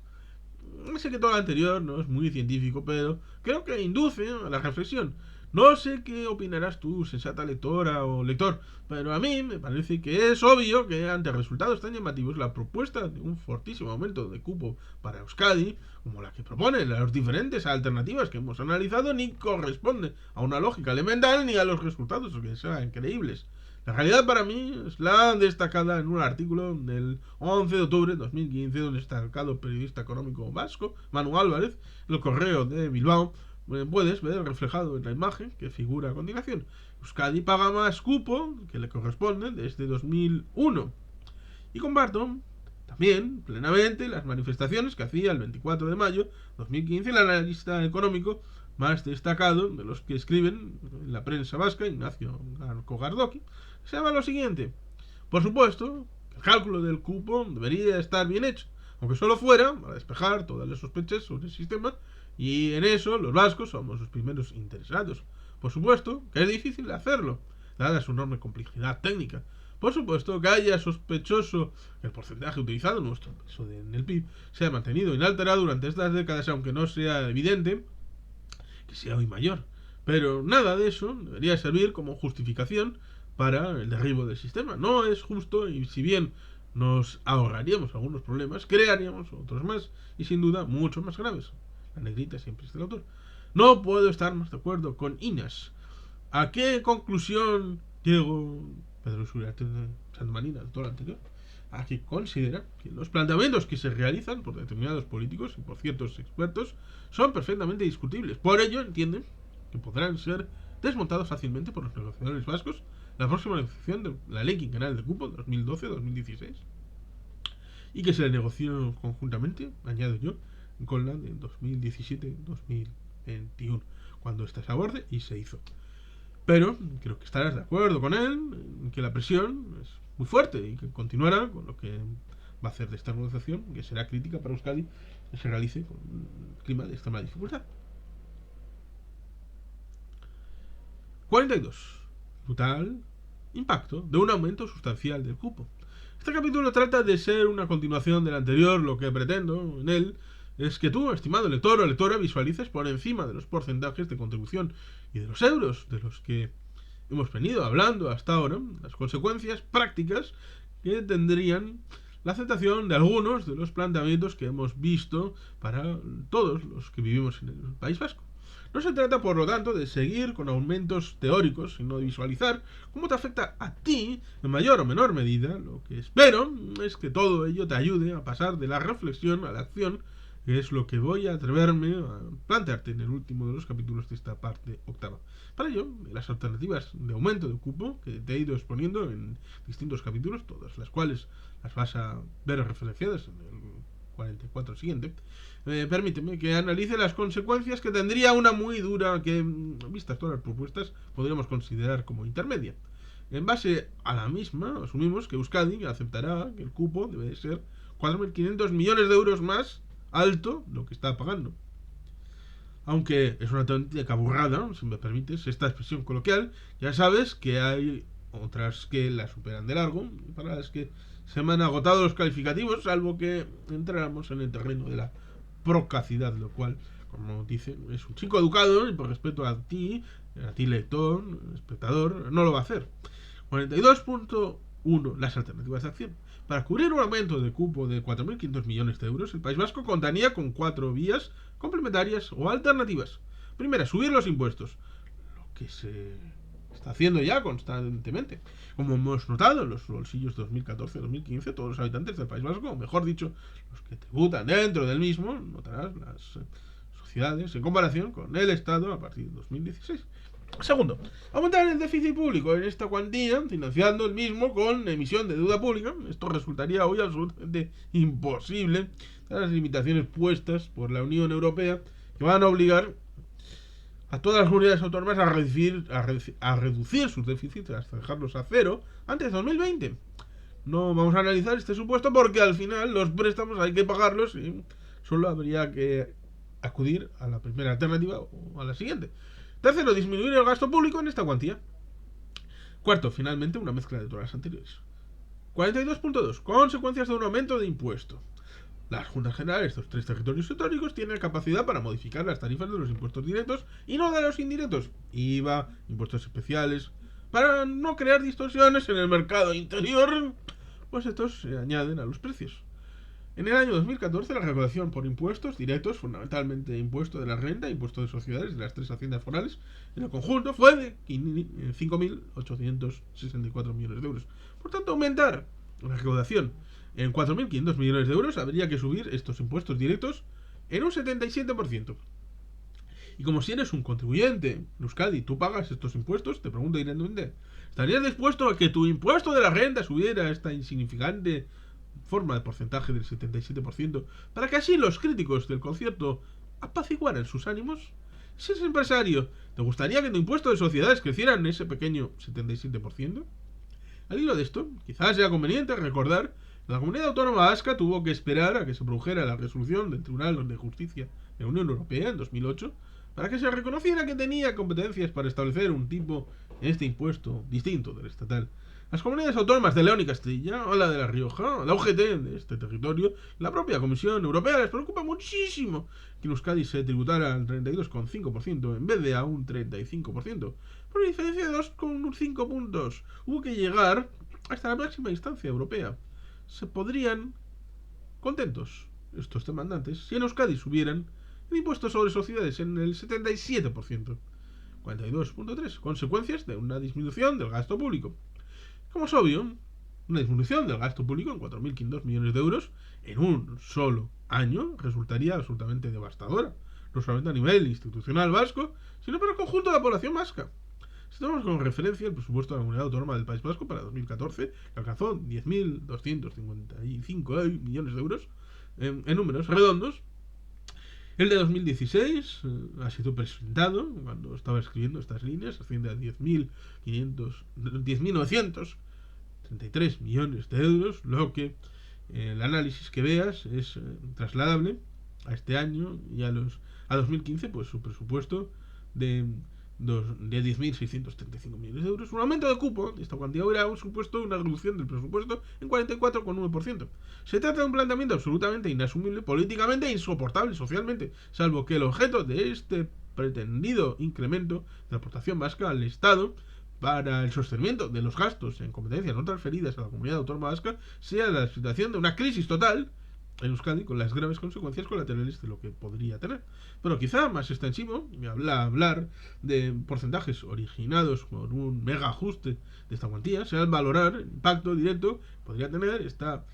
Sé que todo lo anterior no es muy científico, pero creo que induce a la reflexión. No sé qué opinarás tú, sensata lectora o lector, pero a mí me parece que es obvio que ante resultados tan llamativos la propuesta de un fortísimo aumento de cupo para Euskadi, como la que proponen las diferentes alternativas que hemos analizado, ni corresponde a una lógica elemental ni a los resultados que sean creíbles. La realidad para mí es la destacada en un artículo del 11 de octubre de 2015 de un destacado periodista económico vasco, Manu Álvarez, en el Correo de Bilbao. Puedes ver reflejado en la imagen que figura a continuación. Euskadi paga más cupo que le corresponde desde 2001. Y comparto también plenamente las manifestaciones que hacía el 24 de mayo de 2015 el analista económico más destacado de los que escriben en la prensa vasca, Ignacio Gardoqui. Se llama lo siguiente: por supuesto, el cálculo del cupo debería estar bien hecho, aunque solo fuera para despejar todas las sospechas sobre el sistema, y en eso los vascos somos los primeros interesados. Por supuesto que es difícil hacerlo, dada su enorme complejidad técnica. Por supuesto que haya sospechoso que el porcentaje utilizado en nuestro peso en el PIB se haya mantenido inalterado durante estas décadas, aunque no sea evidente que sea hoy mayor. Pero nada de eso debería servir como justificación para el derribo del sistema. No es justo, y si bien nos ahorraríamos algunos problemas, crearíamos otros más, y sin duda mucho más graves. La negrita siempre es del autor. No puedo estar más de acuerdo con Inas. ¿A qué conclusión llegó Pedro Uriarte de Santmarina, el autor anterior? A que considera que los planteamientos que se realizan por determinados políticos y por ciertos expertos son perfectamente discutibles. Por ello entienden que podrán ser desmontados fácilmente por los negociadores vascos en la próxima negociación de la Ley Quinquenal de Cupo 2012-2016, y que se le negoció conjuntamente, añado yo, con la de 2017-2021, cuando esta se aborde y se hizo. Pero creo que estarás de acuerdo con él en que la presión es muy fuerte y que continuará con lo que va a hacer de esta negociación, que será crítica para Euskadi, que se realice con un clima de extrema dificultad. 42. Brutal impacto de un aumento sustancial del cupo. Este capítulo trata de ser una continuación del anterior. Lo que pretendo en él es que tú, estimado lector o lectora, visualices por encima de los porcentajes de contribución y de los euros de los que hemos venido hablando hasta ahora, las consecuencias prácticas que tendrían la aceptación de algunos de los planteamientos que hemos visto para todos los que vivimos en el País Vasco. No se trata, por lo tanto, de seguir con aumentos teóricos, sino de visualizar cómo te afecta a ti, en mayor o menor medida. Lo que espero es que todo ello te ayude a pasar de la reflexión a la acción, que es lo que voy a atreverme a plantearte en el último de los capítulos de esta parte octava. Para ello, las alternativas de aumento de cupo que te he ido exponiendo en distintos capítulos, todas las cuales las vas a ver referenciadas en el 44 siguiente, permíteme que analice las consecuencias que tendría una muy dura que, vistas todas las propuestas, podríamos considerar como intermedia. En base a la misma, asumimos que Euskadi aceptará que el cupo debe ser 4.500 millones de euros más alto de lo que está pagando. Aunque es una auténtica burrada, si me permites esta expresión coloquial, ya sabes que hay otras que la superan de largo, para las que se me han agotado los calificativos, salvo que entráramos en el terreno de la procacidad, lo cual, como dice, es un chico educado y por respeto a ti lector, espectador, no lo va a hacer. 42.1. Las alternativas de acción. Para cubrir un aumento de cupo de 4.500 millones de euros, el País Vasco contaría con 4 vías complementarias o alternativas. Primera, subir los impuestos, lo que se está haciendo ya constantemente. Como hemos notado en los bolsillos 2014-2015, todos los habitantes del País Vasco, o mejor dicho, los que tributan dentro del mismo, notarás las sociedades en comparación con el Estado a partir de 2016. Segundo, aumentar el déficit público en esta cuantía, financiando el mismo con emisión de deuda pública. Esto resultaría hoy absolutamente imposible, las limitaciones puestas por la Unión Europea, que van a obligar a todas las comunidades autónomas a reducir sus déficits hasta dejarlos a cero antes de 2020. No vamos a analizar este supuesto porque al final los préstamos hay que pagarlos y solo habría que acudir a la primera alternativa o a la siguiente. Tercero, disminuir el gasto público en esta cuantía. Cuarto, finalmente, una mezcla de todas las anteriores. 42.2. Consecuencias de un aumento de impuesto. Las Juntas Generales de estos tres territorios históricos tienen capacidad para modificar las tarifas de los impuestos directos y no de los indirectos, IVA, impuestos especiales, para no crear distorsiones en el mercado interior, pues estos se añaden a los precios. En el año 2014 la recaudación por impuestos directos, fundamentalmente impuesto de la renta, impuesto de sociedades de las tres haciendas forales, en el conjunto fue de 5.864 millones de euros. Por tanto, aumentar la recaudación en 4.500 millones de euros habría que subir estos impuestos directos en un 77%. Y como si eres un contribuyente en Euskadi, tú pagas estos impuestos, te pregunto directamente, ¿estarías dispuesto a que tu impuesto de la renta subiera esta insignificante forma de porcentaje del 77%, para que así los críticos del concierto apaciguaran sus ánimos? Si eres empresario, ¿te gustaría que tu impuesto de sociedades creciera en ese pequeño 77%? Al hilo de esto, quizás sea conveniente recordar que la Comunidad Autónoma Vasca tuvo que esperar a que se produjera la resolución del Tribunal de Justicia de la Unión Europea en 2008 para que se reconociera que tenía competencias para establecer un tipo en este impuesto distinto del estatal. Las comunidades autónomas de León y Castilla, o la de La Rioja, la UGT de este territorio, la propia Comisión Europea les preocupa muchísimo que en Euskadi se tributara al 32,5% en vez de a un 35%. Por una diferencia de 2,5 puntos. Hubo que llegar hasta la máxima instancia europea. Se podrían, contentos estos demandantes, si en Euskadi subieran el impuesto sobre sociedades en el 77%, 42,3, consecuencias de una disminución del gasto público. Como es obvio, una disminución del gasto público en 4.500 millones de euros en un solo año resultaría absolutamente devastadora, no solamente a nivel institucional vasco, sino para el conjunto de la población vasca. Si tomamos como referencia el presupuesto de la Comunidad Autónoma del País Vasco para 2014, que alcanzó 10.255 millones de euros, en números redondos, el de 2016 ha sido presentado, cuando estaba escribiendo estas líneas, asciende a 10.933 millones de euros, lo que el análisis que veas es trasladable a este año y a 2015, pues su presupuesto de 10.635 millones de euros. Un aumento de cupo de esta cuantía hubiera supuesto una reducción del presupuesto en 44,1%. Se trata de un planteamiento absolutamente inasumible, políticamente e insoportable socialmente, salvo que el objeto de este pretendido incremento de la aportación vasca al Estado para el sostenimiento de los gastos en competencias no transferidas a la Comunidad Autónoma Vasca sea la situación de una crisis total en Euskadi, con las graves consecuencias colaterales de lo que podría tener. Pero quizá más extensivo, hablar de porcentajes originados por un mega ajuste de esta cuantía, sea el valorar el impacto directo que podría tener esta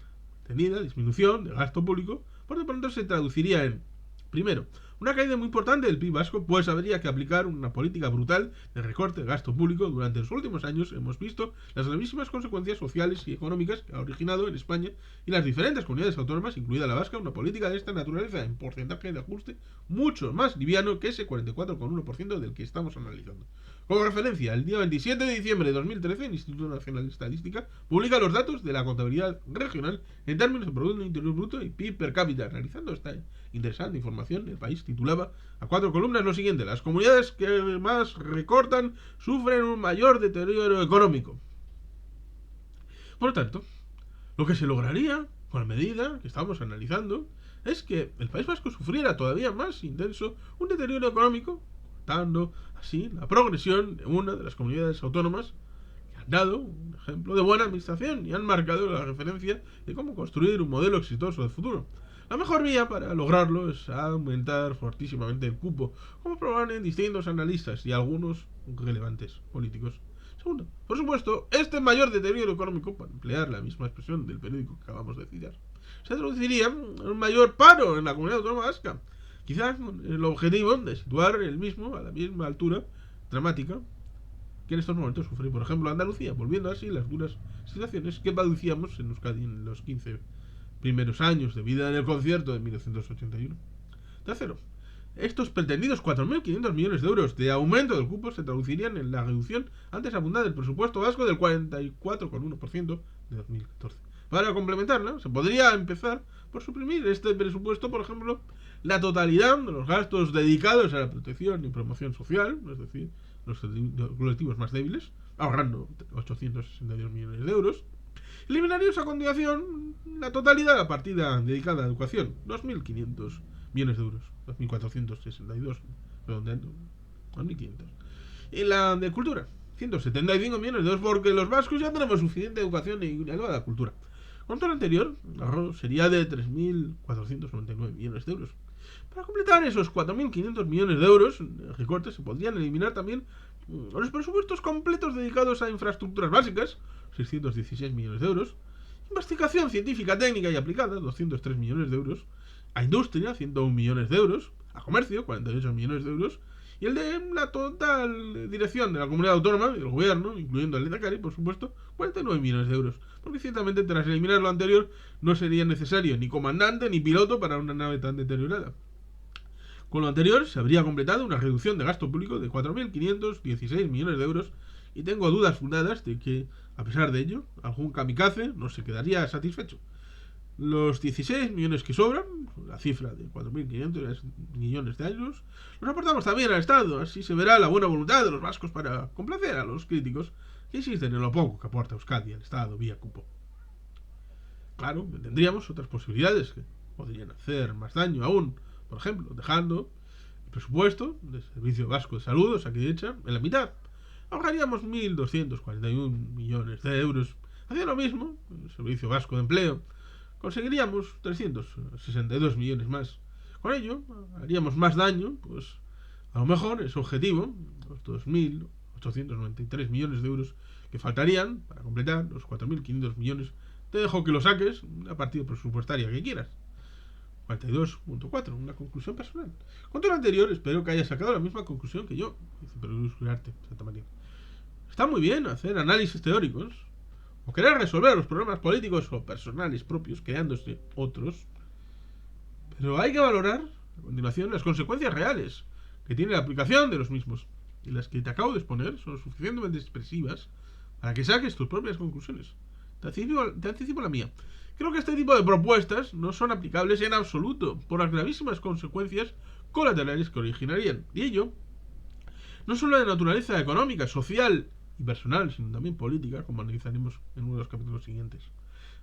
tenida disminución del gasto público, por de pronto se traduciría en, primero, una caída muy importante del PIB vasco, pues habría que aplicar una política brutal de recorte de gasto público. Durante los últimos años hemos visto las gravísimas consecuencias sociales y económicas que ha originado en España y las diferentes comunidades autónomas, incluida la vasca, una política de esta naturaleza en porcentaje de ajuste mucho más liviano que ese 44,1% del que estamos analizando. Como referencia, el día 27 de diciembre de 2013, el Instituto Nacional de Estadística publica los datos de la contabilidad regional en términos de Producto Interior Bruto y PIB per cápita. Analizando esta interesante información, el país titulaba a 4 columnas lo siguiente: las comunidades que más recortan sufren un mayor deterioro económico. Por lo tanto, lo que se lograría con la medida que estamos analizando es que el País Vasco sufriera todavía más intenso un deterioro económico, dando así la progresión de una de las comunidades autónomas que han dado un ejemplo de buena administración y han marcado la referencia de cómo construir un modelo exitoso de futuro. La mejor vía para lograrlo es aumentar fortísimamente el cupo, como proponen distintos analistas y algunos relevantes políticos. Segundo, por supuesto, este mayor deterioro económico, para emplear la misma expresión del periódico que acabamos de citar, se traduciría en un mayor paro en la comunidad autónoma vasca. Quizás el objetivo de situar el mismo a la misma altura dramática que en estos momentos sufre, por ejemplo, Andalucía, volviendo así las duras situaciones que padecíamos en Euskadi en los 15 primeros años de vida en el concierto de 1981. Tercero, estos pretendidos 4.500 millones de euros de aumento del cupo se traducirían en la reducción antes abundante del presupuesto vasco del 44,1% de 2014. Para complementarla, se podría empezar por suprimir este presupuesto, por ejemplo, la totalidad de los gastos dedicados a la protección y promoción social, es decir, los colectivos más débiles, ahorrando 862 millones de euros, Eliminaríamos a continuación la totalidad de la partida dedicada a educación, 2.500 millones de euros, 2.462, redondeando, 2.500. Y la de cultura, 175 millones de euros, porque los vascos ya tenemos suficiente educación y una elevada cultura. Con todo lo anterior, el ahorro sería de 3.499 millones de euros. Para completar esos 4.500 millones de euros de recortes, se podrían eliminar también los presupuestos completos dedicados a infraestructuras básicas, 616 millones de euros, investigación científica, técnica y aplicada, 203 millones de euros, a industria, 101 millones de euros, a comercio, 48 millones de euros, y el de la total dirección de la comunidad autónoma y del gobierno, incluyendo el Lehendakari, por supuesto, 49 millones de euros. Porque ciertamente tras eliminar lo anterior no sería necesario ni comandante ni piloto para una nave tan deteriorada. Con lo anterior se habría completado una reducción de gasto público de 4.516 millones de euros y tengo dudas fundadas de que, a pesar de ello, algún kamikaze no se quedaría satisfecho. Los 16 millones que sobran, la cifra de 4.500 millones de euros, los aportamos también al Estado. Así se verá la buena voluntad de los vascos para complacer a los críticos que insisten en lo poco que aporta Euskadi al Estado vía cupo. Claro, tendríamos otras posibilidades que podrían hacer más daño aún. Por ejemplo, dejando el presupuesto del Servicio Vasco de Salud, Osakidetza, en la mitad. Ahorraríamos 1.241 millones de euros. Hacía lo mismo el Servicio Vasco de Empleo. Conseguiríamos 362 millones más. Con ello, haríamos más daño, pues a lo mejor ese objetivo, los 2.893 millones de euros que faltarían para completar los 4.500 millones, te dejo que lo saques la partida presupuestaria que quieras. 42.4, una conclusión personal. Con todo lo anterior, espero que hayas sacado la misma conclusión que yo. Está muy bien hacer análisis teóricos, o querer resolver los problemas políticos o personales propios, creándose otros, pero hay que valorar a continuación las consecuencias reales que tiene la aplicación de los mismos, y las que te acabo de exponer son suficientemente expresivas para que saques tus propias conclusiones. Te anticipo la mía. Creo que este tipo de propuestas no son aplicables en absoluto por las gravísimas consecuencias colaterales que originarían, y ello no solo de naturaleza económica, social y personal, sino también política, como analizaremos en uno de los capítulos siguientes.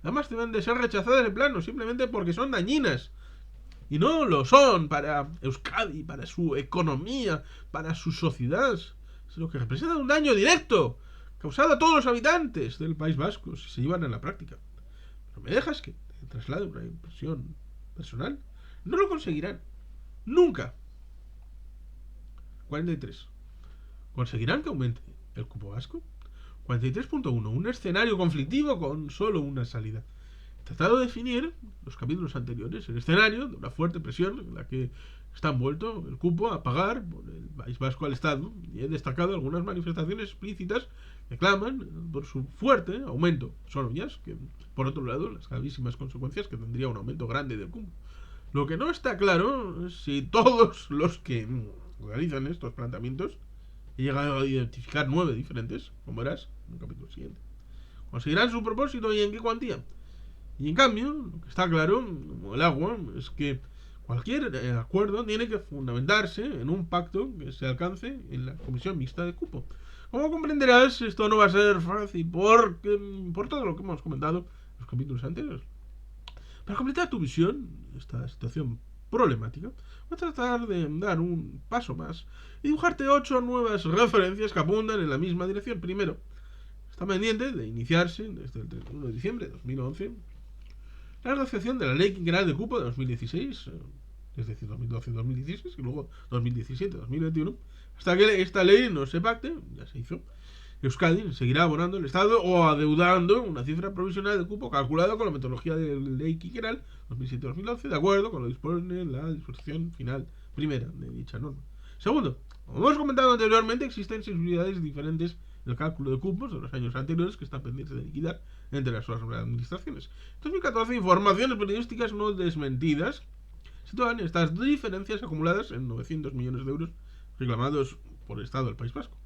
Además deben de ser rechazadas de plano simplemente porque son dañinas, y no lo son para Euskadi, para su economía, para su sociedad, sino que representan un daño directo causado a todos los habitantes del País Vasco si se llevan a la práctica. Pero me dejas que te traslade una impresión personal. No lo conseguirán. Nunca. 43. ¿Conseguirán que aumente el cupo vasco? 43.1. Un escenario conflictivo con solo una salida. He tratado de definir los capítulos anteriores el escenario de una fuerte presión en la que está envuelto el cupo a pagar por el País Vasco al Estado, y he destacado algunas manifestaciones explícitas que claman por su fuerte aumento. Son obvias que, por otro lado, las gravísimas consecuencias que tendría un aumento grande del cupo. Lo que no está claro es si todos los que realizan estos planteamientos, he llegado a identificar 9 diferentes, como verás en el capítulo siguiente, conseguirán su propósito y en qué cuantía. Y en cambio, lo que está claro, como el agua, es que cualquier acuerdo tiene que fundamentarse en un pacto que se alcance en la Comisión Mixta de Cupo. Como comprenderás, esto no va a ser fácil por todo lo que hemos comentado en los capítulos anteriores. Para completar tu visión de esta situación problemática, voy a tratar de dar un paso más y dibujarte 8 nuevas referencias que apuntan en la misma dirección. Primero, está pendiente de iniciarse desde el 31 de diciembre de 2011 la negociación de la Ley Quinquenal de Cupo de 2016, es decir, 2012-2016, y luego 2017-2021, hasta que esta ley no se pacte, ya se hizo. Euskadi seguirá abonando el Estado o adeudando una cifra provisional de cupo calculada con la metodología de la Ley Quinquenal 2007-2011, de acuerdo con lo que dispone la disposición final primera de dicha norma. Segundo, como hemos comentado anteriormente, existen sensibilidades diferentes en el cálculo de cupos de los años anteriores que están pendientes de liquidar entre las administraciones. En 2014, informaciones periodísticas no desmentidas sitúan estas diferencias acumuladas en 900 millones de euros reclamados por el Estado del País Vasco.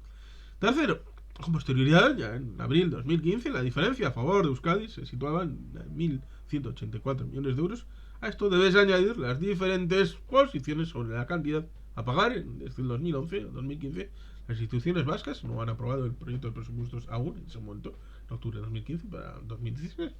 Tercero, con posterioridad, ya en abril de 2015, la diferencia a favor de Euskadi se situaba en 1.184 millones de euros. A esto debes añadir las diferentes posiciones sobre la cantidad a pagar desde el 2011 al 2015 Las instituciones vascas no han aprobado el proyecto de presupuestos aún en ese momento, en octubre de 2015 para 2016,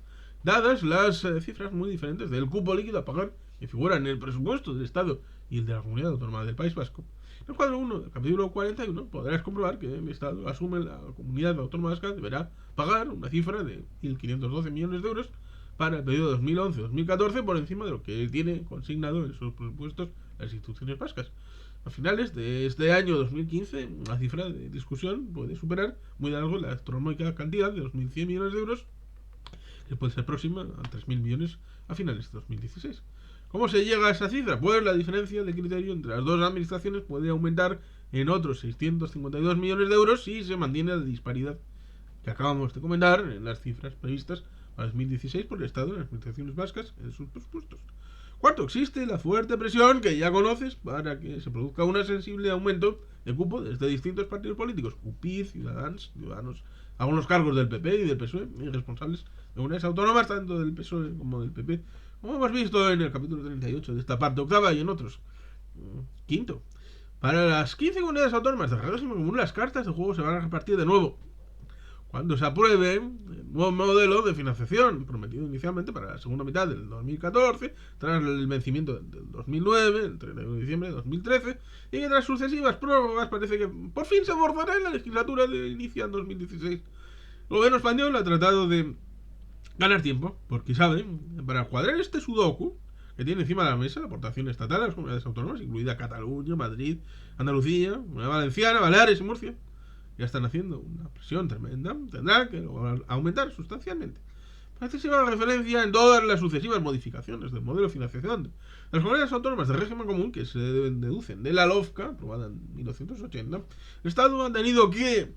dadas las cifras muy diferentes del cupo líquido a pagar que figura en el presupuesto del Estado y el de la Comunidad Autónoma del País Vasco. En el cuadro 1 del capítulo 41 podrás comprobar que el Estado asume la Comunidad Autónoma Vasca deberá pagar una cifra de 1.512 millones de euros para el periodo 2011-2014 por encima de lo que tiene consignado en sus presupuestos las instituciones vascas. A finales de este año 2015, la cifra de discusión puede superar muy de algo la astronómica cantidad de 2.100 millones de euros, que puede ser próxima a 3.000 millones a finales de 2016. ¿Cómo se llega a esa cifra? Pues la diferencia de criterio entre las dos administraciones puede aumentar en otros 652 millones de euros si se mantiene la disparidad que acabamos de comentar en las cifras previstas para 2016 por el Estado y las administraciones vascas en sus presupuestos. Cuarto, existe la fuerte presión que ya conoces para que se produzca un sensible aumento de cupo desde distintos partidos políticos, UPyD, Ciudadanos, algunos cargos del PP y del PSOE, y responsables de unidades autónomas tanto del PSOE como del PP, como hemos visto en el capítulo 38 de esta parte octava y en otros. Quinto, para las 15 comunidades autónomas del régimen común las cartas de juego se van a repartir de nuevo cuando se apruebe el nuevo modelo de financiación prometido inicialmente para la segunda mitad del 2014, tras el vencimiento del 2009, el 31 de diciembre de 2013, y que tras sucesivas prórrogas parece que por fin se abordará en la legislatura de inicio en 2016. El gobierno español ha tratado de ganar tiempo, porque sabe, para cuadrar este sudoku que tiene encima de la mesa la aportación estatal a las comunidades autónomas, incluida Cataluña, Madrid, Andalucía, Valenciana, Baleares y Murcia, ya están haciendo una presión tremenda, tendrá que aumentar sustancialmente. Para se haga referencia en todas las sucesivas modificaciones del modelo de financiación de las comunidades autónomas de régimen común que se deducen de la LOFCA, aprobada en 1980, el Estado ha tenido que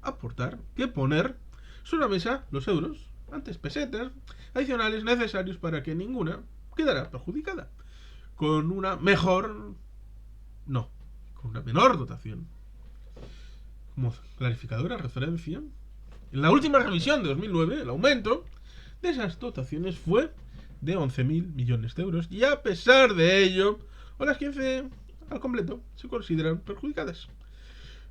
aportar, que poner sobre la mesa los euros, antes pesetas, adicionales necesarios para que ninguna quedara perjudicada, con una menor dotación. Como clarificadora referencia, en la última revisión de 2009, el aumento de esas dotaciones fue de 11.000 millones de euros, y a pesar de ello, las 15 al completo se consideran perjudicadas.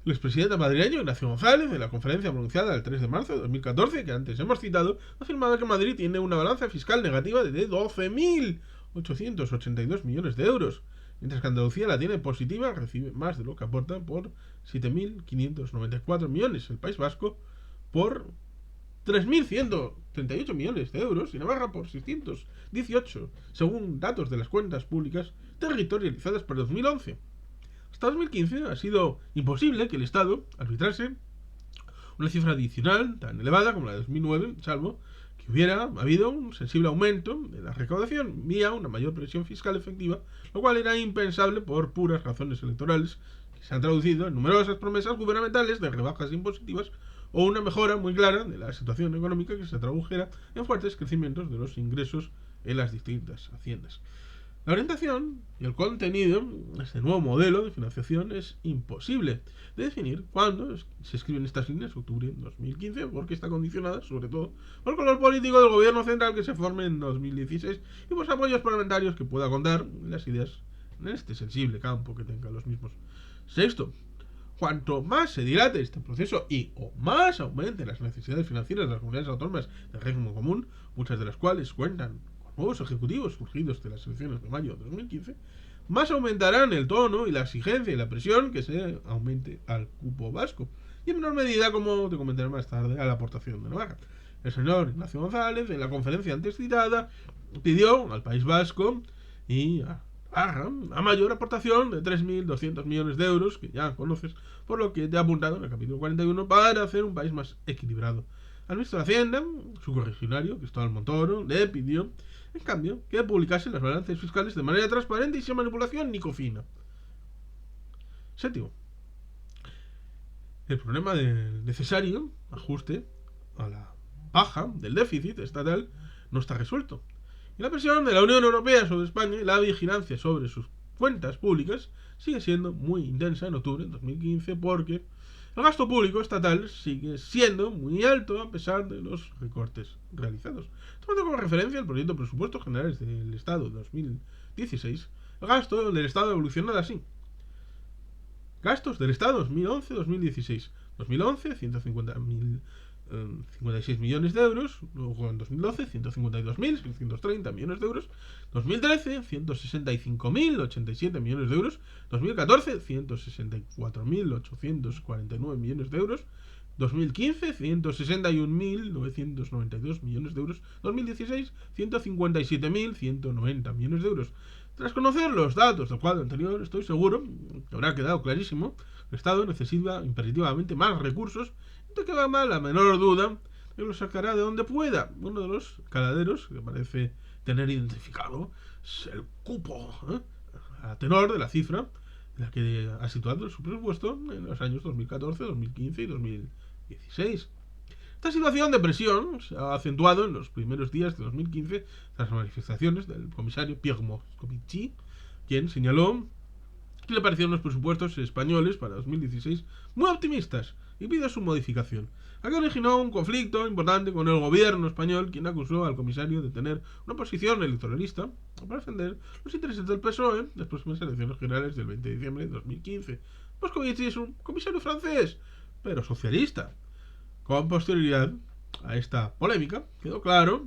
El expresidente madrileño Ignacio González, en la conferencia pronunciada el 3 de marzo de 2014, que antes hemos citado, ha afirmado que Madrid tiene una balanza fiscal negativa de 12.882 millones de euros, mientras que Andalucía la tiene positiva, recibe más de lo que aporta por 7.594 millones, el País Vasco por 3.138 millones de euros y Navarra por 618, según datos de las cuentas públicas territorializadas para 2011. Hasta 2015 ha sido imposible que el Estado arbitrase una cifra adicional tan elevada como la de 2009, salvo que hubiera habido un sensible aumento de la recaudación vía una mayor presión fiscal efectiva, lo cual era impensable por puras razones electorales que se han traducido en numerosas promesas gubernamentales de rebajas impositivas o una mejora muy clara de la situación económica que se tradujera en fuertes crecimientos de los ingresos en las distintas haciendas. La orientación y el contenido de este nuevo modelo de financiación es imposible de definir cuando se escriben estas líneas, octubre de 2015, porque está condicionada sobre todo por el color político del gobierno central que se forme en 2016 y por los apoyos parlamentarios que pueda contar las ideas en este sensible campo que tengan los mismos. Sexto, cuanto más se dilate este proceso o más aumenten las necesidades financieras de las comunidades autónomas del régimen común, muchas de las cuales cuentan nuevos ejecutivos surgidos de las elecciones de mayo de 2015, más aumentarán el tono y la exigencia y la presión que se aumente al cupo vasco, y en menor medida, como te comentaré más tarde, a la aportación de Navarra. El señor Ignacio González, en la conferencia antes citada, pidió al País Vasco y a Navarra a mayor aportación de 3.200 millones de euros, que ya conoces, por lo que te he apuntado en el capítulo 41, para hacer un país más equilibrado. Al ministro de Hacienda, su correligionario, Cristóbal Montoro, le pidió, en cambio, que publicase las balances fiscales de manera transparente y sin manipulación ni cofina. Séptimo, el problema del necesario ajuste a la baja del déficit estatal no está resuelto. Y la presión de la Unión Europea sobre España y la vigilancia sobre sus cuentas públicas sigue siendo muy intensa en octubre de 2015 porque el gasto público estatal sigue siendo muy alto a pesar de los recortes realizados. Tomando como referencia el proyecto de presupuestos generales del Estado de 2016, el gasto del Estado evoluciona así. Gastos del Estado 2011-2016. 2011, 156 millones de euros. Luego en 2012, 152.630 millones de euros. 2013, 165.087 millones de euros. 2014, 164.849 millones de euros. 2015, 161.992 millones de euros. 2016, 157.190 millones de euros. Tras conocer los datos del cuadro anterior, estoy seguro que habrá quedado clarísimo que el Estado necesita imperativamente más recursos y no queda mal la menor duda que lo sacará de donde pueda. Uno de los caladeros que parece tener identificado es el cupo, a tenor de la cifra en la que ha situado su presupuesto en los años 2014, 2015 y 2016. Esta situación de presión se ha acentuado en los primeros días de 2015 tras las manifestaciones del comisario Pierre Moscovici, quien señaló que le parecieron los presupuestos españoles para 2016 muy optimistas y pidió su modificación. Aquí originó un conflicto importante con el gobierno español, quien acusó al comisario de tener una posición electoralista para defender los intereses del PSOE en las próximas elecciones generales del 20 de diciembre de 2015. Moscovici es un comisario francés, pero socialista. Con posterioridad a esta polémica, quedó claro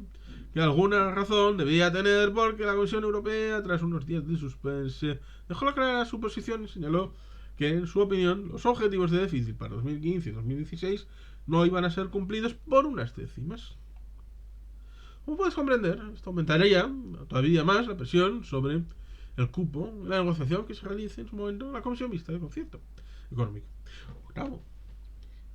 que alguna razón debía tener porque la Comisión Europea, tras unos días de suspense, dejó clara su posición y señaló que, en su opinión, los objetivos de déficit para 2015 y 2016 no iban a ser cumplidos por unas décimas. Como puedes comprender, esto aumentaría todavía más la presión sobre el cupo en la negociación que se realice en su momento en la Comisión Mixta de Concierto Económico. Octavo,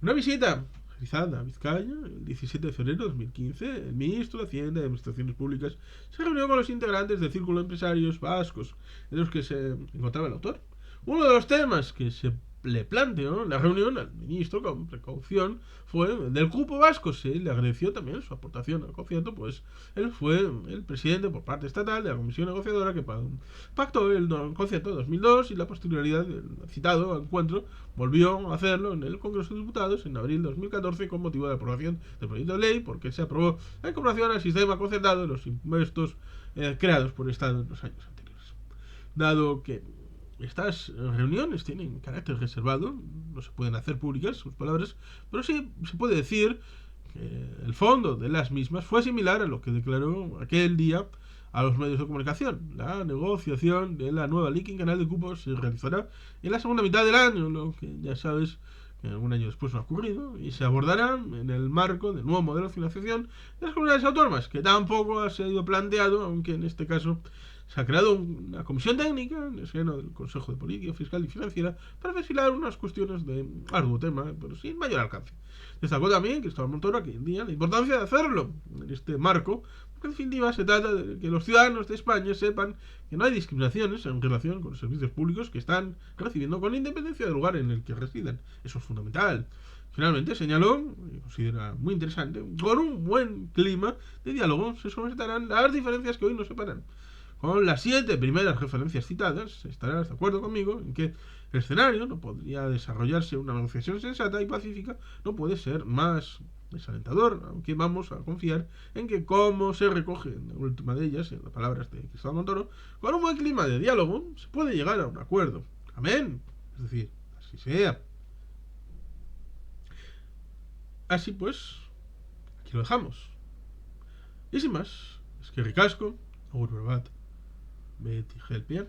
una visita realizada a Vizcaya el 17 de febrero de 2015, el ministro de Hacienda y Administraciones Públicas se reunió con los integrantes del Círculo de Empresarios Vascos, en los que se encontraba el autor. Uno de los temas que se le planteó en la reunión al ministro con precaución fue del cupo vasco. Se le agradeció también su aportación al concierto, pues él fue el presidente por parte estatal de la comisión negociadora que pactó el concierto de 2002 y la posterioridad del citado encuentro volvió a hacerlo en el Congreso de Diputados en abril de 2014 con motivo de la aprobación del proyecto de ley, porque se aprobó la incorporación al sistema concertado de los impuestos creados por el Estado en los años anteriores. Dado que estas reuniones tienen carácter reservado, no se pueden hacer públicas sus palabras, pero sí se puede decir que el fondo de las mismas fue similar a lo que declaró aquel día a los medios de comunicación. La negociación de la nueva ley quinquenal de cupos se realizará en la segunda mitad del año, lo que ya sabes que algún año después no ha ocurrido, y se abordará en el marco del nuevo modelo de financiación de las comunidades autónomas, que tampoco ha sido planteado, aunque en este caso se ha creado una comisión técnica en el seno del Consejo de Política Fiscal y Financiera para perfilar unas cuestiones de arduo tema, pero sin mayor alcance. Destacó también Cristóbal Montoro aquí en día la importancia de hacerlo en este marco, porque en definitiva se trata de que los ciudadanos de España sepan que no hay discriminaciones en relación con los servicios públicos que están recibiendo con independencia del lugar en el que residen. Eso es fundamental. Finalmente señaló, y considera muy interesante, con un buen clima de diálogo se solventarán las diferencias que hoy nos separan. Con las 7 primeras referencias citadas, estarás de acuerdo conmigo en que el escenario no podría desarrollarse una negociación sensata y pacífica, no puede ser más desalentador, aunque vamos a confiar en que, como se recoge en la última de ellas, en las palabras de Cristóbal Montoro, con un buen clima de diálogo se puede llegar a un acuerdo. Amén. Es decir, así sea. Así pues, aquí lo dejamos. Y sin más, es que ricasco, agur bat, Betty Helpian.